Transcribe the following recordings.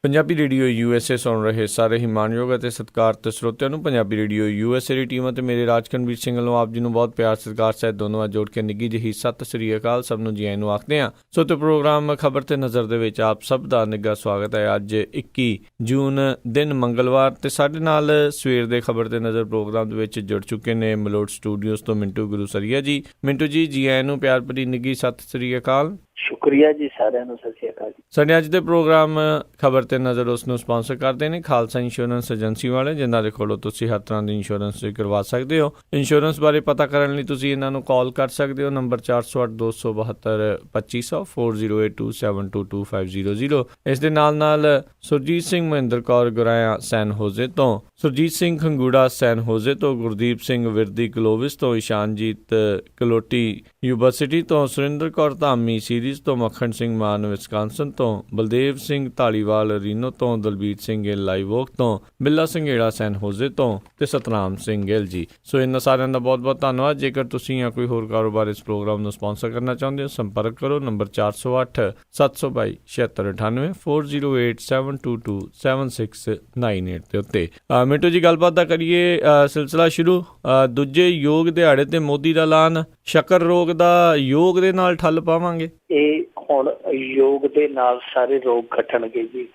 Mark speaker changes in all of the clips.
Speaker 1: Punjabi radio USA ਸੁਣ ਰਹੇ ਸਾਰੇ ਹੀ ਮਾਣਯੋਗ ਅਤੇ ਸਤਿਕਾਰਤ ਸਰੋਤਿਆਂ ਨੂੰ ਪੰਜਾਬੀ ਰੇਡੀਓ USA ਦੀ ਟੀਮ ਅਤੇ ਮੇਰੇ ਰਾਜਕਨਵੀਰ ਸਿੰਘ ਵੱਲੋਂ ਆਪ ਜੀ ਨੂੰ ਬਹੁਤ ਪਿਆਰ ਸਤਿਕਾਰ ਸਹਿਤ ਦੋਨੋਂ ਜੋੜ ਕੇ ਨਿੱਘੀ ਜਿਹੀ ਸਤਿ ਸ੍ਰੀ ਅਕਾਲ। ਸਭ ਨੂੰ ਜੀ ਆਇਆਂ ਨੂੰ ਆਖਦੇ ਹਾਂ। ਸੋ ਤੇ ਪ੍ਰੋਗਰਾਮ ਖਬਰ ਤੇ ਨਜ਼ਰ ਦੇ ਵਿੱਚ ਆਪ ਸਭ ਦਾ ਨਿੱਘਾ ਸਵਾਗਤ ਹੈ। ਅੱਜ 21 ਜੂਨ ਦਿਨ ਮੰਗਲਵਾਰ ਤੇ ਸਾਡੇ ਨਾਲ ਸਵੇਰ ਦੇ ਖਬਰ ਤੇ ਨਜ਼ਰ ਪ੍ਰੋਗਰਾਮ ਦੇ ਵਿੱਚ ਜੁੜ ਚੁੱਕੇ ਨੇ ਮਲੋਟ ਸਟੂਡੀਓਜ਼ ਤੋਂ ਮਿੰਟੂ ਗੁਰੂਸਰੀਆ ਜੀ। ਮਿੰਟੂ ਜੀ ਆਇਆਂ ਨੂੰ ਪਿਆਰ ਭਰੀ ਨਿੱਘੀ ਸਤਿ ਸ੍ਰੀ ਅਕਾਲ।
Speaker 2: ਸ਼ੁਕਰੀਆ ਜੀ ਸਾਰਿਆਂ ਨੂੰ, ਸਤਿ ਸ਼੍ਰੀ ਅਕਾਲ।
Speaker 1: ਸਾਡੇ ਅੱਜ ਦੇ ਪ੍ਰੋਗਰਾਮ ਖਬਰ ਤੇ ਨਜ਼ਰ ਉਸ ਨੂੰ ਸਪਾਂਸਰ ਕਰਦੇ ਨੇ ਖਾਲਸਾ ਇੰਸ਼ੋਰੈਂਸ ਏਜੰਸੀ ਵਾਲੇ, ਜਿਨ੍ਹਾਂ ਦੇ ਕੋਲੋਂ ਤੁਸੀਂ ਹਰ ਤਰ੍ਹਾਂ ਦੀ ਇੰਸ਼ੋਰੈਂਸ ਕਰਵਾ ਸਕਦੇ ਹੋ। ਇੰਸ਼ੋਰੈਂਸ ਬਾਰੇ ਪਤਾ ਕਰਨ ਲਈ ਤੁਸੀਂ ਇਹਨਾਂ ਨੂੰ ਕਾਲ ਕਰ ਸਕਦੇ ਹੋ। ਨੰਬਰ 4082722500 4082722500। ਇਸ ਦੇ ਨਾਲ ਸੁਰਜੀਤ ਸਿੰਘ ਮਹਿੰਦਰ ਕੌਰ ਗੁਰਾਇਆ ਸੈਨ ਹੋਜ਼ੇ ਤੋਂ, ਸੁਰਜੀਤ ਸਿੰਘ ਖੰਗੂੜਾ ਸੈਨ ਹੋਜ਼ੇ ਤੋਂ, ਗੁਰਦੀਪ ਸਿੰਘ ਵਿਰਦੀ ਕਲੋਵਿਸ ਤੋਂ, ਇਸ਼ਾਨਜੀਤ ਕਲੋਟੀ ਯੂਨੀਵਰਸਿਟੀ ਤੋਂ, ਸੁਰਿੰਦਰ ਕੌਰ ਧਾਮੀ ਸੀਰੀਜ਼ ਤੋਂ, ਮੱਖਣ ਸਿੰਘ ਮਾਨ ਵਿਸਕਾਂਸਨ ਤੋਂ, ਬਲਦੇਵ ਸਿੰਘ ਢਾਲੀਵਾਲ ਰੀਨੋ ਤੋਂ, ਦਲਬੀਰ ਸਿੰਘ ਗਿੱਲ ਲਾਈਵ ਓਕ ਤੋਂ, ਬਿੱਲਾ ਸਿੰਘੇੜਾ ਸੈਨ ਹੋਜ਼ੇ ਤੋਂ ਤੇ ਸਤਨਾਮ ਸਿੰਘ ਗਿੱਲ ਜੀ। ਸੋ ਇਹਨਾਂ ਸਾਰਿਆਂ ਦਾ ਬਹੁਤ ਬਹੁਤ ਧੰਨਵਾਦ। ਜੇਕਰ ਤੁਸੀਂ ਜਾਂ ਕੋਈ ਹੋਰ ਕਾਰੋਬਾਰ ਇਸ ਪ੍ਰੋਗਰਾਮ ਨੂੰ ਸਪਾਂਸਰ ਕਰਨਾ ਚਾਹੁੰਦੇ ਹੋ, ਸੰਪਰਕ ਕਰੋ ਨੰਬਰ 4087227698 4087227698 ਦੇ ਉੱਤੇ। ਮਿੰਟੂ ਜੀ, ਗੱਲਬਾਤ ਦਾ ਕਰੀਏ ਸਿਲਸਿਲਾ ਸ਼ੁਰੂ। ਦੂਜੇ ਯੋਗ ਦਿਹਾੜੇ ਤੇ ਮੋਦੀ ਦਾ ਐਲਾਨ, ਸ਼ੱਕਰ ਰੋਗ ਦਾ ਯੋਗ ਦੇ ਨਾਲ ਠੱਲ ਪਾਵਾਂਗੇ।
Speaker 2: ਇਹ ਹੁਣ ਯੋਗ ਦੇ ਨਾਲ ਸਾਰੇ ਰੋਗ ਘਟਣਗੇ ਜੀ,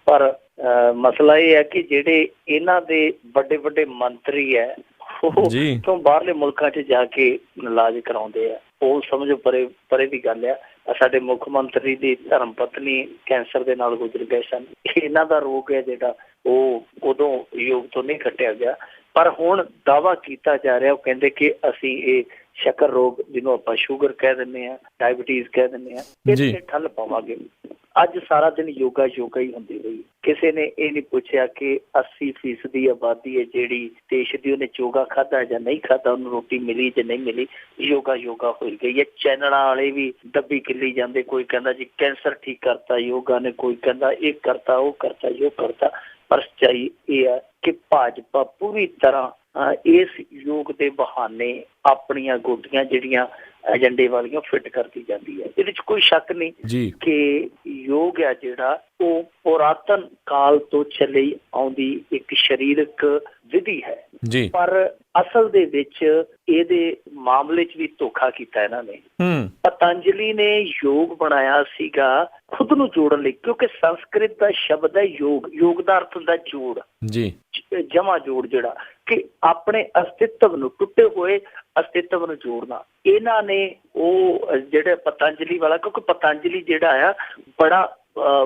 Speaker 2: ਪਰ ਮਸਲਾ ਇਹ ਹੈ ਕਿ ਜਿਹੜੇ ਇਹਨਾਂ ਦੇ ਵੱਡੇ ਵੱਡੇ ਮੰਤਰੀ ਹੈ ਉਹ ਤੋਂ ਬਾਹਰਲੇ ਮੁਲਕਾਂ 'ਚ ਜਾ ਕੇ ਇਲਾਜ ਕਰਾਉਂਦੇ ਆ। ਉਹ ਸਮਝੋ ਪਰੇ ਦੀ ਗੱਲ ਆ। ਸਾਡੇ ਮੁੱਖ ਮੰਤਰੀ ਦੀ ਧਰਮ ਪਤਨੀ ਕੈਂਸਰ ਦੇ ਨਾਲ ਗੁਜ਼ਰ ਗਏ ਸਨ। ਇਹਨਾਂ ਦਾ ਰੋਗ ਹੈ ਜਿਹੜਾ ਉਹ ਉਦੋਂ ਯੋਗ ਤੋਂ ਨਹੀਂ ਘਟਿਆ ਗਿਆ, ਪਰ ਹੁਣ ਦਾਅਵਾ ਕੀਤਾ ਜਾ ਰਿਹਾ, ਉਹ ਕਹਿੰਦੇ ਕਿ ਅਸੀਂ ਇਹ ਸ਼ੱਕਰ ਰੋਗ, ਜਿਹਨੂੰ ਆਪਾਂ ਸ਼ੂਗਰ ਕਹਿ ਦਿੰਦੇ ਹਾਂ, ਡਾਇਬਟੀਜ਼ ਕਹਿ ਦਿੰਦੇ ਹਾਂ, ਇਹਦੇ ਠੱਲ ਪਾਵਾਂਗੇ। ਅੱਜ ਸਾਰਾ ਦਿਨ ਯੋਗਾ ਹੀ ਹੁੰਦੀ ਰਹੀ। ਕਿਸੇ ਨੇ ਇਹ ਨਹੀਂ ਪੁੱਛਿਆ ਕਿ 80% ਆਬਾਦੀ ਹੈ ਜਿਹੜੀ ਦੇਸ਼ ਦੀ, ਉਹਨੇ ਯੋਗਾ ਖਾਧਾ ਜਾਂ ਨਹੀਂ ਖਾਧਾ, ਉਹਨੂੰ ਰੋਟੀ ਮਿਲੀ ਜਾਂ ਨਹੀਂ ਮਿਲੀ। ਯੋਗਾ ਹੋਈ ਗਈ ਹੈ। ਚੈਨਲਾਂ ਵਾਲੇ ਵੀ ਦੱਬੀ ਕਿੱਲੀ ਜਾਂਦੇ। ਕੋਈ ਕਹਿੰਦਾ ਜੀ ਕੈਂਸਰ ਠੀਕ ਕਰਤਾ ਯੋਗਾ ਨੇ, ਕੋਈ ਕਹਿੰਦਾ ਇਹ ਕਰਤਾ ਉਹ ਕਰਤਾ ਯੋਗ ਕਰਤਾ। ਪਰ ਸੱਚਾਈ ਇਹ ਹੈ ਕਿ ਭਾਜਪਾ ਪੂਰੀ ਤਰ੍ਹਾਂ ਇਸ ਯੋਗ ਦੇ ਬਹਾਨੇ ਆਪਣੀਆਂ ਗੋਡੀਆਂ ਜਿਹੜੀਆਂ ਏਜੰਡੇ ਵਾਲੀਆਂ ਫਿੱਟ ਕਰਦੀ ਜਾਂਦੀ ਹੈ। ਇਹਦੇ 'ਚ ਕੋਈ ਸ਼ੱਕ ਨਹੀਂ ਕਿ ਯੋਗ ਹੈ ਜਿਹੜਾ ਉਹ ਪੁਰਾਤਨ ਕਾਲ ਤੋਂ ਚੱਲੀ ਆਉਂਦੀ ਇੱਕ ਸਰੀਰਕ ਵਿਧੀ ਹੈ, ਪਰ ਅਸਲ ਦੇ ਵਿੱਚ ਇਹਦੇ ਮਾਮਲੇ 'ਚ ਵੀ ਧੋਖਾ ਕੀਤਾ ਇਹਨਾਂ ਨੇ। ਪਤੰਜਲੀ ਨੇ ਯੋਗ ਬਣਾਇਆ ਸੀਗਾ ਖੁਦ ਨੂੰ ਜੋੜਨ ਲਈ, ਕਿਉਂਕਿ ਸੰਸਕ੍ਰਿਤ ਦਾ ਸ਼ਬਦ ਹੈ ਯੋਗ ਦਾ ਅਰਥ ਹੁੰਦਾ ਜੋੜ, ਜਮਾ ਜੋੜ, ਜਿਹੜਾ ਕਿ ਆਪਣੇ ਅਸਤਿਤਵ ਨੂੰ, ਟੁੱਟੇ ਹੋਏ ਅਸਤਿਤਵ ਨੂੰ ਜੋੜਨਾ। ਇਹਨਾਂ ਨੇ ਉਹ ਜਿਹੜੇ ਪਤੰਜਲੀ ਵਾਲਾ, ਕਿਉਂਕਿ ਪਤੰਜਲੀ ਜਿਹੜਾ ਆ ਬੜਾ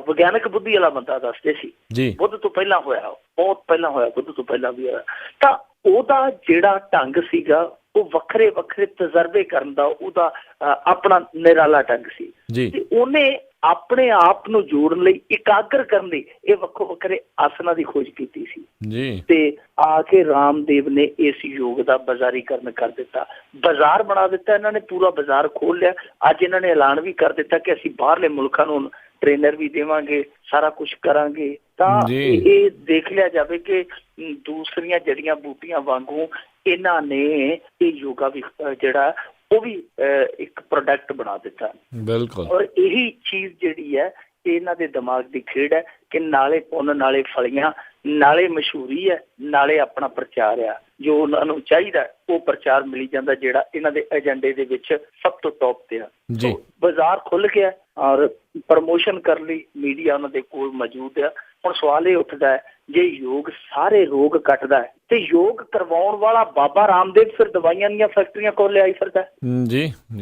Speaker 2: ਵਿਗਿਆਨਕ ਬੁੱਧੀ ਵਾਲਾ ਬੰਦਾ ਦੱਸਦੇ ਸੀ, ਬੁੱਧ ਤੋਂ ਪਹਿਲਾਂ ਹੋਇਆ, ਬਹੁਤ ਪਹਿਲਾਂ ਹੋਇਆ, ਬੁੱਧ ਤੋਂ ਪਹਿਲਾਂ ਵੀ ਹੋਇਆ। ਤਾਂ ਉਹਦਾ ਜਿਹੜਾ ਢੰਗ ਸੀਗਾ ਉਹ ਵੱਖਰੇ ਤਜਰਬੇ ਕਰਨ ਦਾ ਉਹਦਾ ਆਪਣਾ ਨਿਰਾਲਾ ਢੰਗ ਸੀ। ਤੇ ਉਹਨੇ ਆਪਣੇ ਆਪ ਨੂੰ ਜੋੜਨ ਲਈ, ਇਕਾਗਰ ਕਰਨ ਲਈ ਇਹ ਵੱਖਰੇ ਆਸਨਾਂ ਦੀ ਖੋਜ ਕੀਤੀ ਸੀ। ਤੇ ਆ ਕੇ ਰਾਮਦੇਵ ਨੇ ਇਸ ਯੋਗ ਦਾ ਬਾਜ਼ਾਰੀਕਰਨ ਕਰ ਦਿੱਤਾ, ਬਾਜ਼ਾਰ ਬਣਾ ਦਿੱਤਾ। ਇਹਨਾਂ ਨੇ ਪੂਰਾ ਬਾਜ਼ਾਰ ਖੋਲ ਲਿਆ। ਅੱਜ ਇਹਨਾਂ ਨੇ ਐਲਾਨ ਵੀ ਕਰ ਦਿੱਤਾ ਕਿ ਅਸੀਂ ਬਾਹਰਲੇ ਮੁਲਕਾਂ ਨੂੰ ਟ੍ਰੇਨਰ ਵੀ ਦੇਵਾਂਗੇ, ਸਾਰਾ ਕੁਛ ਕਰਾਂਗੇ। ਤਾਂ ਇਹ ਦੇਖ ਲਿਆ ਜਾਵੇ ਕਿ ਦੂਸਰੀਆਂ ਜੜੀਆਂ ਬੂਟੀਆਂ ਵਾਂਗੂ ਇਹਨਾਂ ਨੇ ਇਹ ਯੋਗਾ ਵੀ ਜਿਹੜਾ ਉਹ ਵੀ ਇੱਕ ਪ੍ਰੋਡਕਟ ਬਣਾ ਦਿੱਤਾ। ਬਿਲਕੁਲ। ਔਰ ਇਹੀ ਚੀਜ਼ ਜਿਹੜੀ ਹੈ ਇਹਨਾਂ ਦੇ ਦਿਮਾਗ ਦੀ ਖੇਡ ਹੈ ਕਿ ਨਾਲੇ ਪੁੰਨ, ਨਾਲੇ ਫਲੀਆਂ, ਨਾਲੇ ਮਸ਼ਹੂਰੀ ਹੈ, ਨਾਲੇ ਆਪਣਾ ਪ੍ਰਚਾਰ ਆ। ਜੋ ਉਹਨਾਂ ਨੂੰ ਚਾਹੀਦਾ ਉਹ ਪ੍ਰਚਾਰ ਮਿਲੀ ਜਾਂਦਾ, ਜਿਹੜਾ ਇਹਨਾਂ ਦੇ ਏਜੰਡੇ ਦੇ ਵਿੱਚ ਸਭ ਤੋਂ ਟੌਪ ਤੇ ਆ। ਬਾਜ਼ਾਰ ਖੁੱਲ ਗਿਆ ਔਰ ਪ੍ਰਮੋਸ਼ਨ ਕਰਨ ਲਈ ਮੀਡੀਆ ਉਹਨਾਂ ਦੇ ਕੋਲ ਮੌਜੂਦ ਆ। ਹੁਣ ਸਵਾਲ ਇਹ ਉੱਠਦਾ ਹੈ, ਜੇ ਯੋਗ ਸਾਰੇ ਰੋਗ ਕੱਟਦਾ ਹੈ ਤੇ ਯੋਗ ਕਰਵਾਉਣ ਵਾਲਾ ਬਾਬਾ ਰਾਮਦੇਵ ਫਿਰ ਦਵਾਈਆਂ ਦੀਆਂ ਫੈਕਟਰੀਆਂ ਕੋਲ ਲਿਆਈ ਫਿਰਦਾ,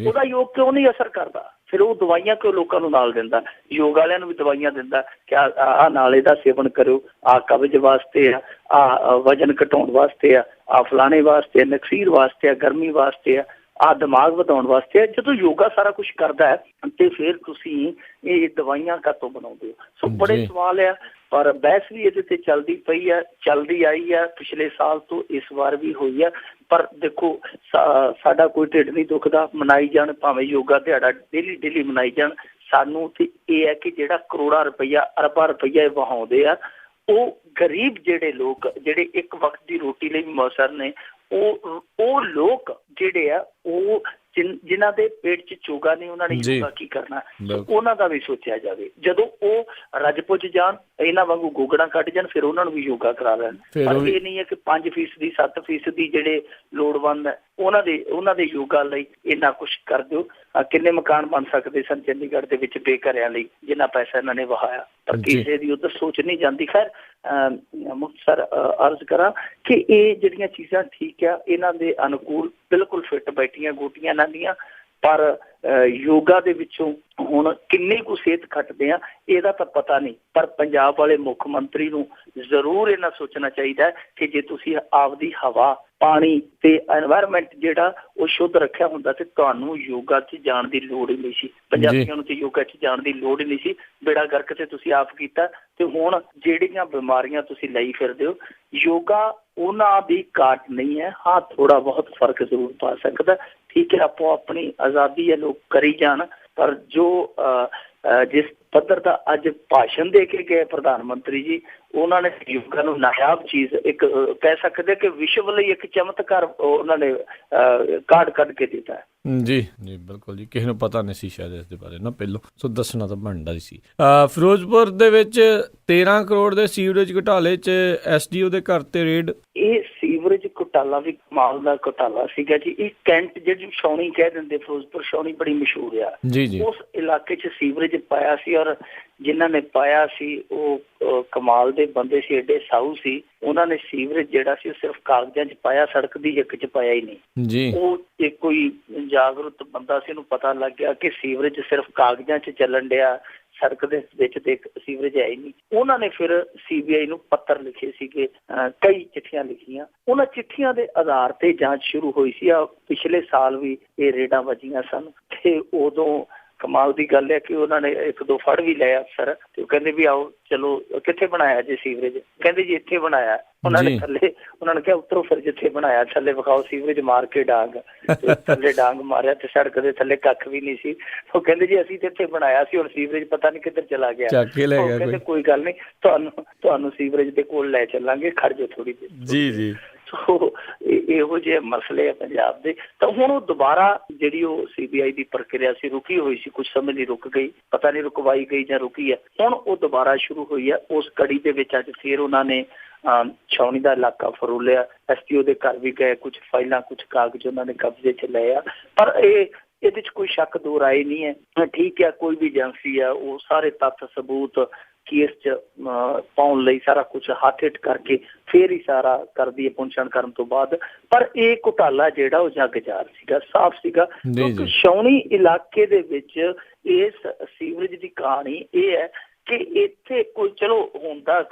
Speaker 2: ਉਹਦਾ ਯੋਗ ਕਿਉਂ ਨਹੀਂ ਅਸਰ ਕਰਦਾ? ਫਿਰ ਉਹ ਦਵਾਈਆਂ ਕਿਉਂ ਲੋਕਾਂ ਨੂੰ ਨਾਲ ਦਿੰਦਾ? ਯੋਗ ਵਾਲਿਆਂ ਨੂੰ ਵੀ ਦਵਾਈਆਂ ਦਿੰਦਾ ਕਿ ਆਹ ਨਾਲ ਇਹਦਾ ਸੇਵਨ ਕਰੋ, ਆਹ ਕਬਜ਼ ਵਾਸਤੇ ਆ, ਆਹ ਵਜਨ ਘਟਾਉਣ ਵਾਸਤੇ ਆ, ਆਹ ਫਲਾਣੇ ਵਾਸਤੇ, ਨਕਸੀਰ ਵਾਸਤੇ ਆ, ਗਰਮੀ ਵਾਸਤੇ ਆ, ਆਹ ਦਿਮਾਗ ਵਧਾਉਣ ਵਾਸਤੇ ਆ। ਜਦੋਂ ਯੋਗਾ ਸਾਰਾ ਕੁਛ ਕਰਦਾ ਹੈ ਤੇ ਫਿਰ ਤੁਸੀਂ ਇਹ ਦਵਾਈਆਂ ਕਾਹਤੋਂ ਬਣਾਉਂਦੇ ਹੋ? ਸੋ ਬੜੇ ਸਵਾਲ ਆ, ਪਰ ਬਹਿਸ ਵੀ ਇਹਦੇ ਤੇ ਚੱਲਦੀ ਪਈ ਆ, ਚੱਲਦੀ ਆਈ ਆ ਪਿਛਲੇ ਸਾਲ ਤੋਂ, ਇਸ ਵਾਰ ਵੀ ਹੋਈ ਆ। ਪਰ ਦੇਖੋ ਸਾਡਾ ਕੋਈ ਢਿੱਡ ਨਹੀਂ ਦੁਖਦਾ, ਮਨਾਈ ਜਾਣ ਭਾਵੇਂ ਯੋਗਾ ਦਿਹਾੜਾ ਡੇਲੀ ਮਨਾਈ ਜਾਣ। ਸਾਨੂੰ ਤੇ ਇਹ ਹੈ ਕਿ ਜਿਹੜਾ ਕਰੋੜਾਂ ਰੁਪਈਆ, ਅਰਬਾਂ ਰੁਪਈਆ ਵਹਾਉਂਦੇ ਆ, ਉਹ ਗਰੀਬ ਜਿਹੜੇ ਲੋਕ, ਜਿਹੜੇ ਇੱਕ ਵਕਤ ਦੀ ਰੋਟੀ ਲਈ ਵੀ ਮੌਸਰ ਨੇ, ਉਹ ਲੋਕ ਜਿਹੜੇ ਆ ਉਹ ਜਿਨ੍ਹਾਂ ਦੇ ਪੇਟ 'ਚ ਚੋਗਾ ਨਹੀਂ, ਉਹਨਾਂ ਨੇ ਯੋਗਾ ਕੀ ਕਰਨਾ, ਉਹਨਾਂ ਦਾ ਵੀ ਸੋਚਿਆ ਜਾਵੇ। ਜਦੋਂ ਉਹ ਰੱਜ ਪੁੱਜ ਜਾਣ, ਇਹਨਾਂ ਵਾਂਗੂ ਗੋਗੜਾਂ ਕੱਢ ਜਾਣ, ਫਿਰ ਉਹਨਾਂ ਨੂੰ ਵੀ ਯੋਗਾ ਕਰਾ ਲੈਣ। ਪਰ ਇਹ ਨਹੀਂ ਹੈ ਕਿ 5% 7% ਜਿਹੜੇ ਲੋੜਵੰਦ ਹੈ ਉਹਨਾਂ ਦੇ ਯੋਗਾ ਲਈ ਇੰਨਾ ਕੁਛ ਕਰ ਦਿਓ। ਕਿੰਨੇ ਮਕਾਨ ਬਣ ਸਕਦੇ ਸਨ ਚੰਡੀਗੜ੍ਹ ਦੇ ਵਿੱਚ ਬੇਘਰਿਆਂ ਲਈ, ਜਿੰਨਾ ਪੈਸਾ ਇਹਨਾਂ ਨੇ ਵਹਾਇਆ, ਪਰ ਕਿਸੇ ਦੀ ਉੱਧਰ ਸੋਚ ਨਹੀਂ ਜਾਂਦੀ। ਖੈਰ ਮੁਖਤਸਰ ਅਰਜ਼ ਕਰਾਂ ਕਿ ਇਹ ਜਿਹੜੀਆਂ ਚੀਜ਼ਾਂ ਠੀਕ ਆ, ਇਹਨਾਂ ਦੇ ਅਨੁਕੂਲ ਬਿਲਕੁਲ ਫਿੱਟ ਬੈਠੀਆਂ ਗੋਟੀਆਂ ਇਹਨਾਂ ਦੀਆਂ, ਪਰ ਯੋਗਾ ਦੇ ਵਿੱਚੋਂ ਹੁਣ ਕਿੰਨੀ ਕੁ ਸਿਹਤ ਖੱਟਦੇ ਆ ਇਹਦਾ ਤਾਂ ਪਤਾ ਨਹੀਂ। ਪਰ ਪੰਜਾਬ ਵਾਲੇ ਮੁੱਖ ਮੰਤਰੀ ਨੂੰ ਜ਼ਰੂਰ ਇਹਨਾਂ ਸੋਚਣਾ ਚਾਹੀਦਾ ਹੈ ਕਿ ਜੇ ਤੁਸੀਂ ਆਪਦੀ ਹਵਾ, ਪਾਣੀ ਤੇ ਐਨਵਾਇਰਮੈਂਟ ਜਿਹੜਾ ਉਹ ਸ਼ੁੱਧ ਰੱਖਿਆ ਹੁੰਦਾ ਤੇ ਤੁਹਾਨੂੰ ਯੋਗਾ 'ਚ ਜਾਣ ਦੀ ਲੋੜ ਹੀ ਨਹੀਂ ਸੀ। ਪੰਜਾਬੀਆਂ ਨੂੰ ਤੇ ਯੋਗਾ 'ਚ ਜਾਣ ਦੀ ਲੋੜ ਹੀ ਨਹੀਂ ਸੀ। ਬੇੜਾ ਗਰਕ ਤੇ ਤੁਸੀਂ ਆਪ ਕੀਤਾ। ਤੇ ਹੁਣ ਜਿਹੜੀਆਂ ਬਿਮਾਰੀਆਂ ਤੁਸੀਂ ਲਈ ਫਿਰਦੇ ਹੋ, ਯੋਗਾ ਉਹਨਾਂ ਦੀ ਘਾਟ ਨਹੀਂ ਹੈ। ਹਾਂ, ਥੋੜ੍ਹਾ ਬਹੁਤ ਫਰਕ ਜ਼ਰੂਰ ਪਾ ਸਕਦਾ। ਠੀਕ ਹੈ, ਆਪੋ ਆਪਣੀ ਆਜ਼ਾਦੀ ਹੈ, ਲੋਕ ਕਰੀ ਜਾਣ। ਪਰ ਜੋ ਜਿਸ ਪੱਧਰ ਦਾ ਅੱਜ ਭਾਸ਼ਣ ਦੇ ਕੇ ਗਏ ਪ੍ਰਧਾਨ ਮੰਤਰੀ ਜੀ, ਉਹਨਾਂ ਨੇ ਯੋਗਾ ਨੂੰ ਨਾਯਾਬ ਚੀਜ਼, ਇੱਕ ਕਹਿ ਸਕਦੇ ਕਿ ਵਿਸ਼ਵ ਲਈ ਇੱਕ ਚਮਤਕਾਰ ਉਹਨਾਂ ਨੇ ਕਾਢ ਕੱਢ ਕੇ ਦਿੱਤਾ ਹੈ।
Speaker 1: ਜੀ ਜੀ ਬਿਲਕੁਲ ਜੀ, ਕਿਸੇ ਨੂੰ ਪਤਾ ਨਹੀਂ ਸੀ ਸ਼ਾਇਦ ਇਸ ਦੇ ਬਾਰੇ ਨਾ ਪਹਿਲੋਂ, ਸੋ ਦੱਸਣਾ ਤਾਂ ਬਣਦਾ ਹੀ ਸੀ। ਫਿਰੋਜ਼ਪੁਰ ਦੇ ਵਿੱਚ 13 ਕਰੋੜ ਦੇ ਸੀਵਰੇਜ ਘੁਟਾਲੇ 'ਚ SDO ਦੇ ਘਰ ਤੇ ਰੇਡ। ਇਹ
Speaker 2: ਸੀਵਰੇਜ ਘੁਟਾਲਾ ਵੀ ਕਮਾਲ ਦਾ ਘੁਟਾਲਾ ਸੀਗਾ ਜੀ। ਇਹ ਕੈਂਟ ਜਿਹੜੀ ਛਾਉਣੀ ਕਹਿ ਦਿੰਦੇ, ਫਿਰੋਜ਼ਪੁਰ ਛਾਉਣੀ ਬੜੀ ਮਸ਼ਹੂਰ ਆ। ਉਸ ਇਲਾਕੇ 'ਚ ਸੀਵਰੇਜ ਪਾਇਆ ਸੀ, ਔਰ ਜਿਨ੍ਹਾਂ ਨੇ ਪਾਇਆ ਸੀ ਉਹ ਕਮਾਲ ਦੇ ਬੰਦੇ ਸੀ, ਏਡੇ ਸਾਊ ਸੀ। ਉਹਨਾਂ ਨੇ ਸੀਵਰੇਜ ਜਿਹੜਾ ਸੀ ਉਹ ਸਿਰਫ ਕਾਗਜ਼ਾਂ 'ਚ ਪਾਇਆ, ਸੜਕ ਦੀ ਇੱਕ 'ਚ ਪਾਇਆ ਹੀ ਨਹੀਂ। ਉਹ ਇੱਕ ਕੋਈ ਜਾਗਰੂਕ ਬੰਦਾ ਸੀ, ਉਹਨੂੰ ਪਤਾ ਲੱਗ ਗਿਆ ਕਿ ਸੀਵਰੇਜ ਸਿਰਫ ਕਾਗਜ਼ਾਂ 'ਚ ਚੱਲਣ ਡਿਆ, ਸੜਕ ਦੇ ਵਿੱਚ ਤੇ ਸੀਵਰੇਜ ਹੈ ਹੀ ਨਹੀਂ। ਉਹਨਾਂ ਨੇ ਫਿਰ CBI ਨੂੰ ਪੱਤਰ ਲਿਖੇ ਸੀਗੇ, ਕਈ ਚਿੱਠੀਆਂ ਲਿਖੀਆਂ। ਉਹਨਾਂ ਚਿੱਠੀਆਂ ਦੇ ਆਧਾਰ ਤੇ ਜਾਂਚ ਸ਼ੁਰੂ ਹੋਈ ਸੀ। ਪਿਛਲੇ ਸਾਲ ਵੀ ਇਹ ਰੇਡਾਂ ਵੱਜੀਆਂ ਸਨ ਤੇ ਉਦੋਂ ਕਮਾਲ ਦੀ ਗੱਲ ਹੈ ਕਿ ਉਹਨਾਂ ਨੇ 1-2 ਫੜ ਵੀ ਲਏ ਅਫਸਰ, ਤੇ ਉਹ ਕਹਿੰਦੇ ਵੀ ਆਓ ਚਲੋ ਕਿੱਥੇ ਬਣਾਇਆ ਜੀ ਸੀਵਰੇਜ, ਕਹਿੰਦੇ ਜੀ ਇੱਥੇ ਬਣਾਇਆ। ਉਹਨਾਂ ਨੇ ਥੱਲੇ, ਉਹਨਾਂ ਨੇ ਕਿਹਾ ਉਤਰੋ ਫਿਰ, ਜਿੱਥੇ ਬਣਾਇਆ ਥੱਲੇ ਵਿਖਾਓ ਸੀਵਰੇਜ, ਮਾਰ ਕੇ ਡਾਂਗ। ਥੱਲੇ ਡਾਂਗ ਮਾਰਿਆ ਤੇ ਸੜਕ ਦੇ ਥੱਲੇ ਕੱਖ ਵੀ ਨਹੀਂ ਸੀ। ਉਹ ਕਹਿੰਦੇ ਜੀ ਅਸੀਂ ਤੇ ਇੱਥੇ ਬਣਾਇਆ ਸੀ, ਹੁਣ ਸੀਵਰੇਜ ਪਤਾ ਨਹੀਂ ਕਿੱਧਰ ਚਲਾ ਗਿਆ। ਉਹ ਕਹਿੰਦੇ ਕੋਈ ਗੱਲ ਨਹੀਂ, ਤੁਹਾਨੂੰ ਸੀਵਰੇਜ ਦੇ ਕੋਲ ਲੈ ਚੱਲਾਂਗੇ, ਖੜ ਜਾਓ ਥੋੜੀ ਦੇਰ। ਜੀ ਇਹੋ ਜਿਹੇ ਮਸਲੇ ਆ ਪੰਜਾਬ ਦੇ। ਤਾਂ ਹੁਣ ਉਹ ਦੁਬਾਰਾ ਜਿਹੜੀ ਉਹ CBI ਦੀ ਪ੍ਰਕਿਰਿਆ ਸੀ, ਰੁਕੀ ਹੋਈ ਸੀ, ਕੁਝ ਸਮੇਂ ਲਈ ਰੁਕ ਗਈ, ਪਤਾ ਨਹੀਂ ਰੁਕਵਾਈ ਗਈ ਜਾਂ ਰੁਕੀ ਹੈ। ਹੁਣ ਉਹ ਦੁਬਾਰਾ ਸ਼ੁਰੂ ਹੋਈ ਹੈ। ਉਸ ਕੜੀ ਦੇ ਵਿੱਚ ਅੱਜ ਫਿਰ ਉਹਨਾਂ ਨੇ ਛਾਉਣੀ ਦਾ ਇਲਾਕਾ ਫਰੋਲਿਆ, SDO ਦੇ ਘਰ ਵੀ ਗਏ, ਕੁਝ ਫਾਈਲਾਂ, ਕੁਝ ਕਾਗਜ਼ ਉਹਨਾਂ ਨੇ ਕਬਜ਼ੇ 'ਚ ਲਏ ਆ। ਪਰ ਇਹਦੇ 'ਚ ਕੋਈ ਸ਼ੱਕ ਦੋ ਰਾਏ ਨਹੀਂ ਹੈ। ਠੀਕ ਹੈ, ਕੋਈ ਵੀ ਏਜੰਸੀ ਆ ਉਹ ਸਾਰੇ ਤੱਥ ਸਬੂਤ ਕੇਸ 'ਚ ਪਾਉਣ ਲਈ ਸਾਰਾ ਕੁਛ ਹੱਥ ਹਿੱਟ ਕਰਕੇ ਫਿਰ ਹੀ ਸਾਰਾ ਕਰਦੀ ਹੈ ਪੁੰਛਣ ਕਰਨ ਤੋਂ ਬਾਅਦ। ਪਰ ਇਹ ਘੁਟਾਲਾ ਜਿਹੜਾ ਉਹ ਜੱਗਜਾਰ ਸੀਗਾ, ਸਾਫ਼ ਸੀਗਾ। ਕਿਉਂਕਿ ਛਾਉਣੀ ਇਲਾਕੇ ਦੇ ਵਿੱਚ ਇਸ ਸੀਵਰੇਜ ਦੀ ਕਹਾਣੀ ਇਹ ਹੈ ਕਿ ਇੱਥੇ ਕੋਈ ਚਲੋ ਹੁੰਦਾ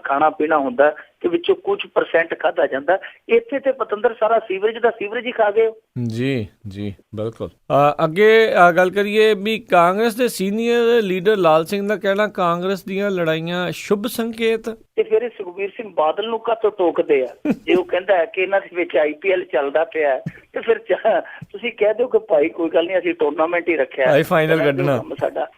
Speaker 2: ਖਾਣਾ ਪੀਣਾ ਹੁੰਦਾ ਕਿ ਵਿੱਚੋਂ ਕੁਝ % ਖਾਧਾ ਜਾਂਦਾ, ਇੱਥੇ ਤੇ ਪਤੰਦਰ ਸਾਰਾ ਸੀਵਰੇਜ ਦਾ ਸੀਵਰੇਜ ਹੀ ਖਾ ਗਏ। ਜੀ ਬਿਲਕੁਲ। ਅੱਗੇ ਗੱਲ ਕਰੀਏ ਵੀ ਕਾਂਗਰਸ ਦੇ ਸੀਨੀਅਰ ਲੀਡਰ ਲਾਲ ਸਿੰਘ ਦਾ ਕਹਿਣਾ, ਕਾਂਗਰਸ ਦੀਆਂ ਲੜਾਈਆਂ ਸ਼ੁਭ ਸੰਕੇਤ। ਤੇ ਫਿਰ ਇਹ ਸੁਖਬੀਰ ਸਿੰਘ ਬਾਦਲ ਨੂੰ ਕਾਹਤੋਂ ਟੋਕਦੇ ਆ? ਜੇ ਉਹ ਕਹਿੰਦਾ ਹੈ ਕਿ ਇਹਨਾਂ ਦੇ ਵਿੱਚ IPL ਚੱਲਦਾ ਪਿਆ ਤੇ ਫਿਰ ਤੁਸੀਂ ਕਹਿ ਦਿਓ ਕਿ ਭਾਈ ਕੋਈ ਗੱਲ ਨਹੀਂ, ਅਸੀਂ ਟੂਰਨਾਮੈਂਟ ਹੀ ਰੱਖਿਆ, ਫਾਈਨਲ ਕੱਢਣਾ ਸਾਡਾ।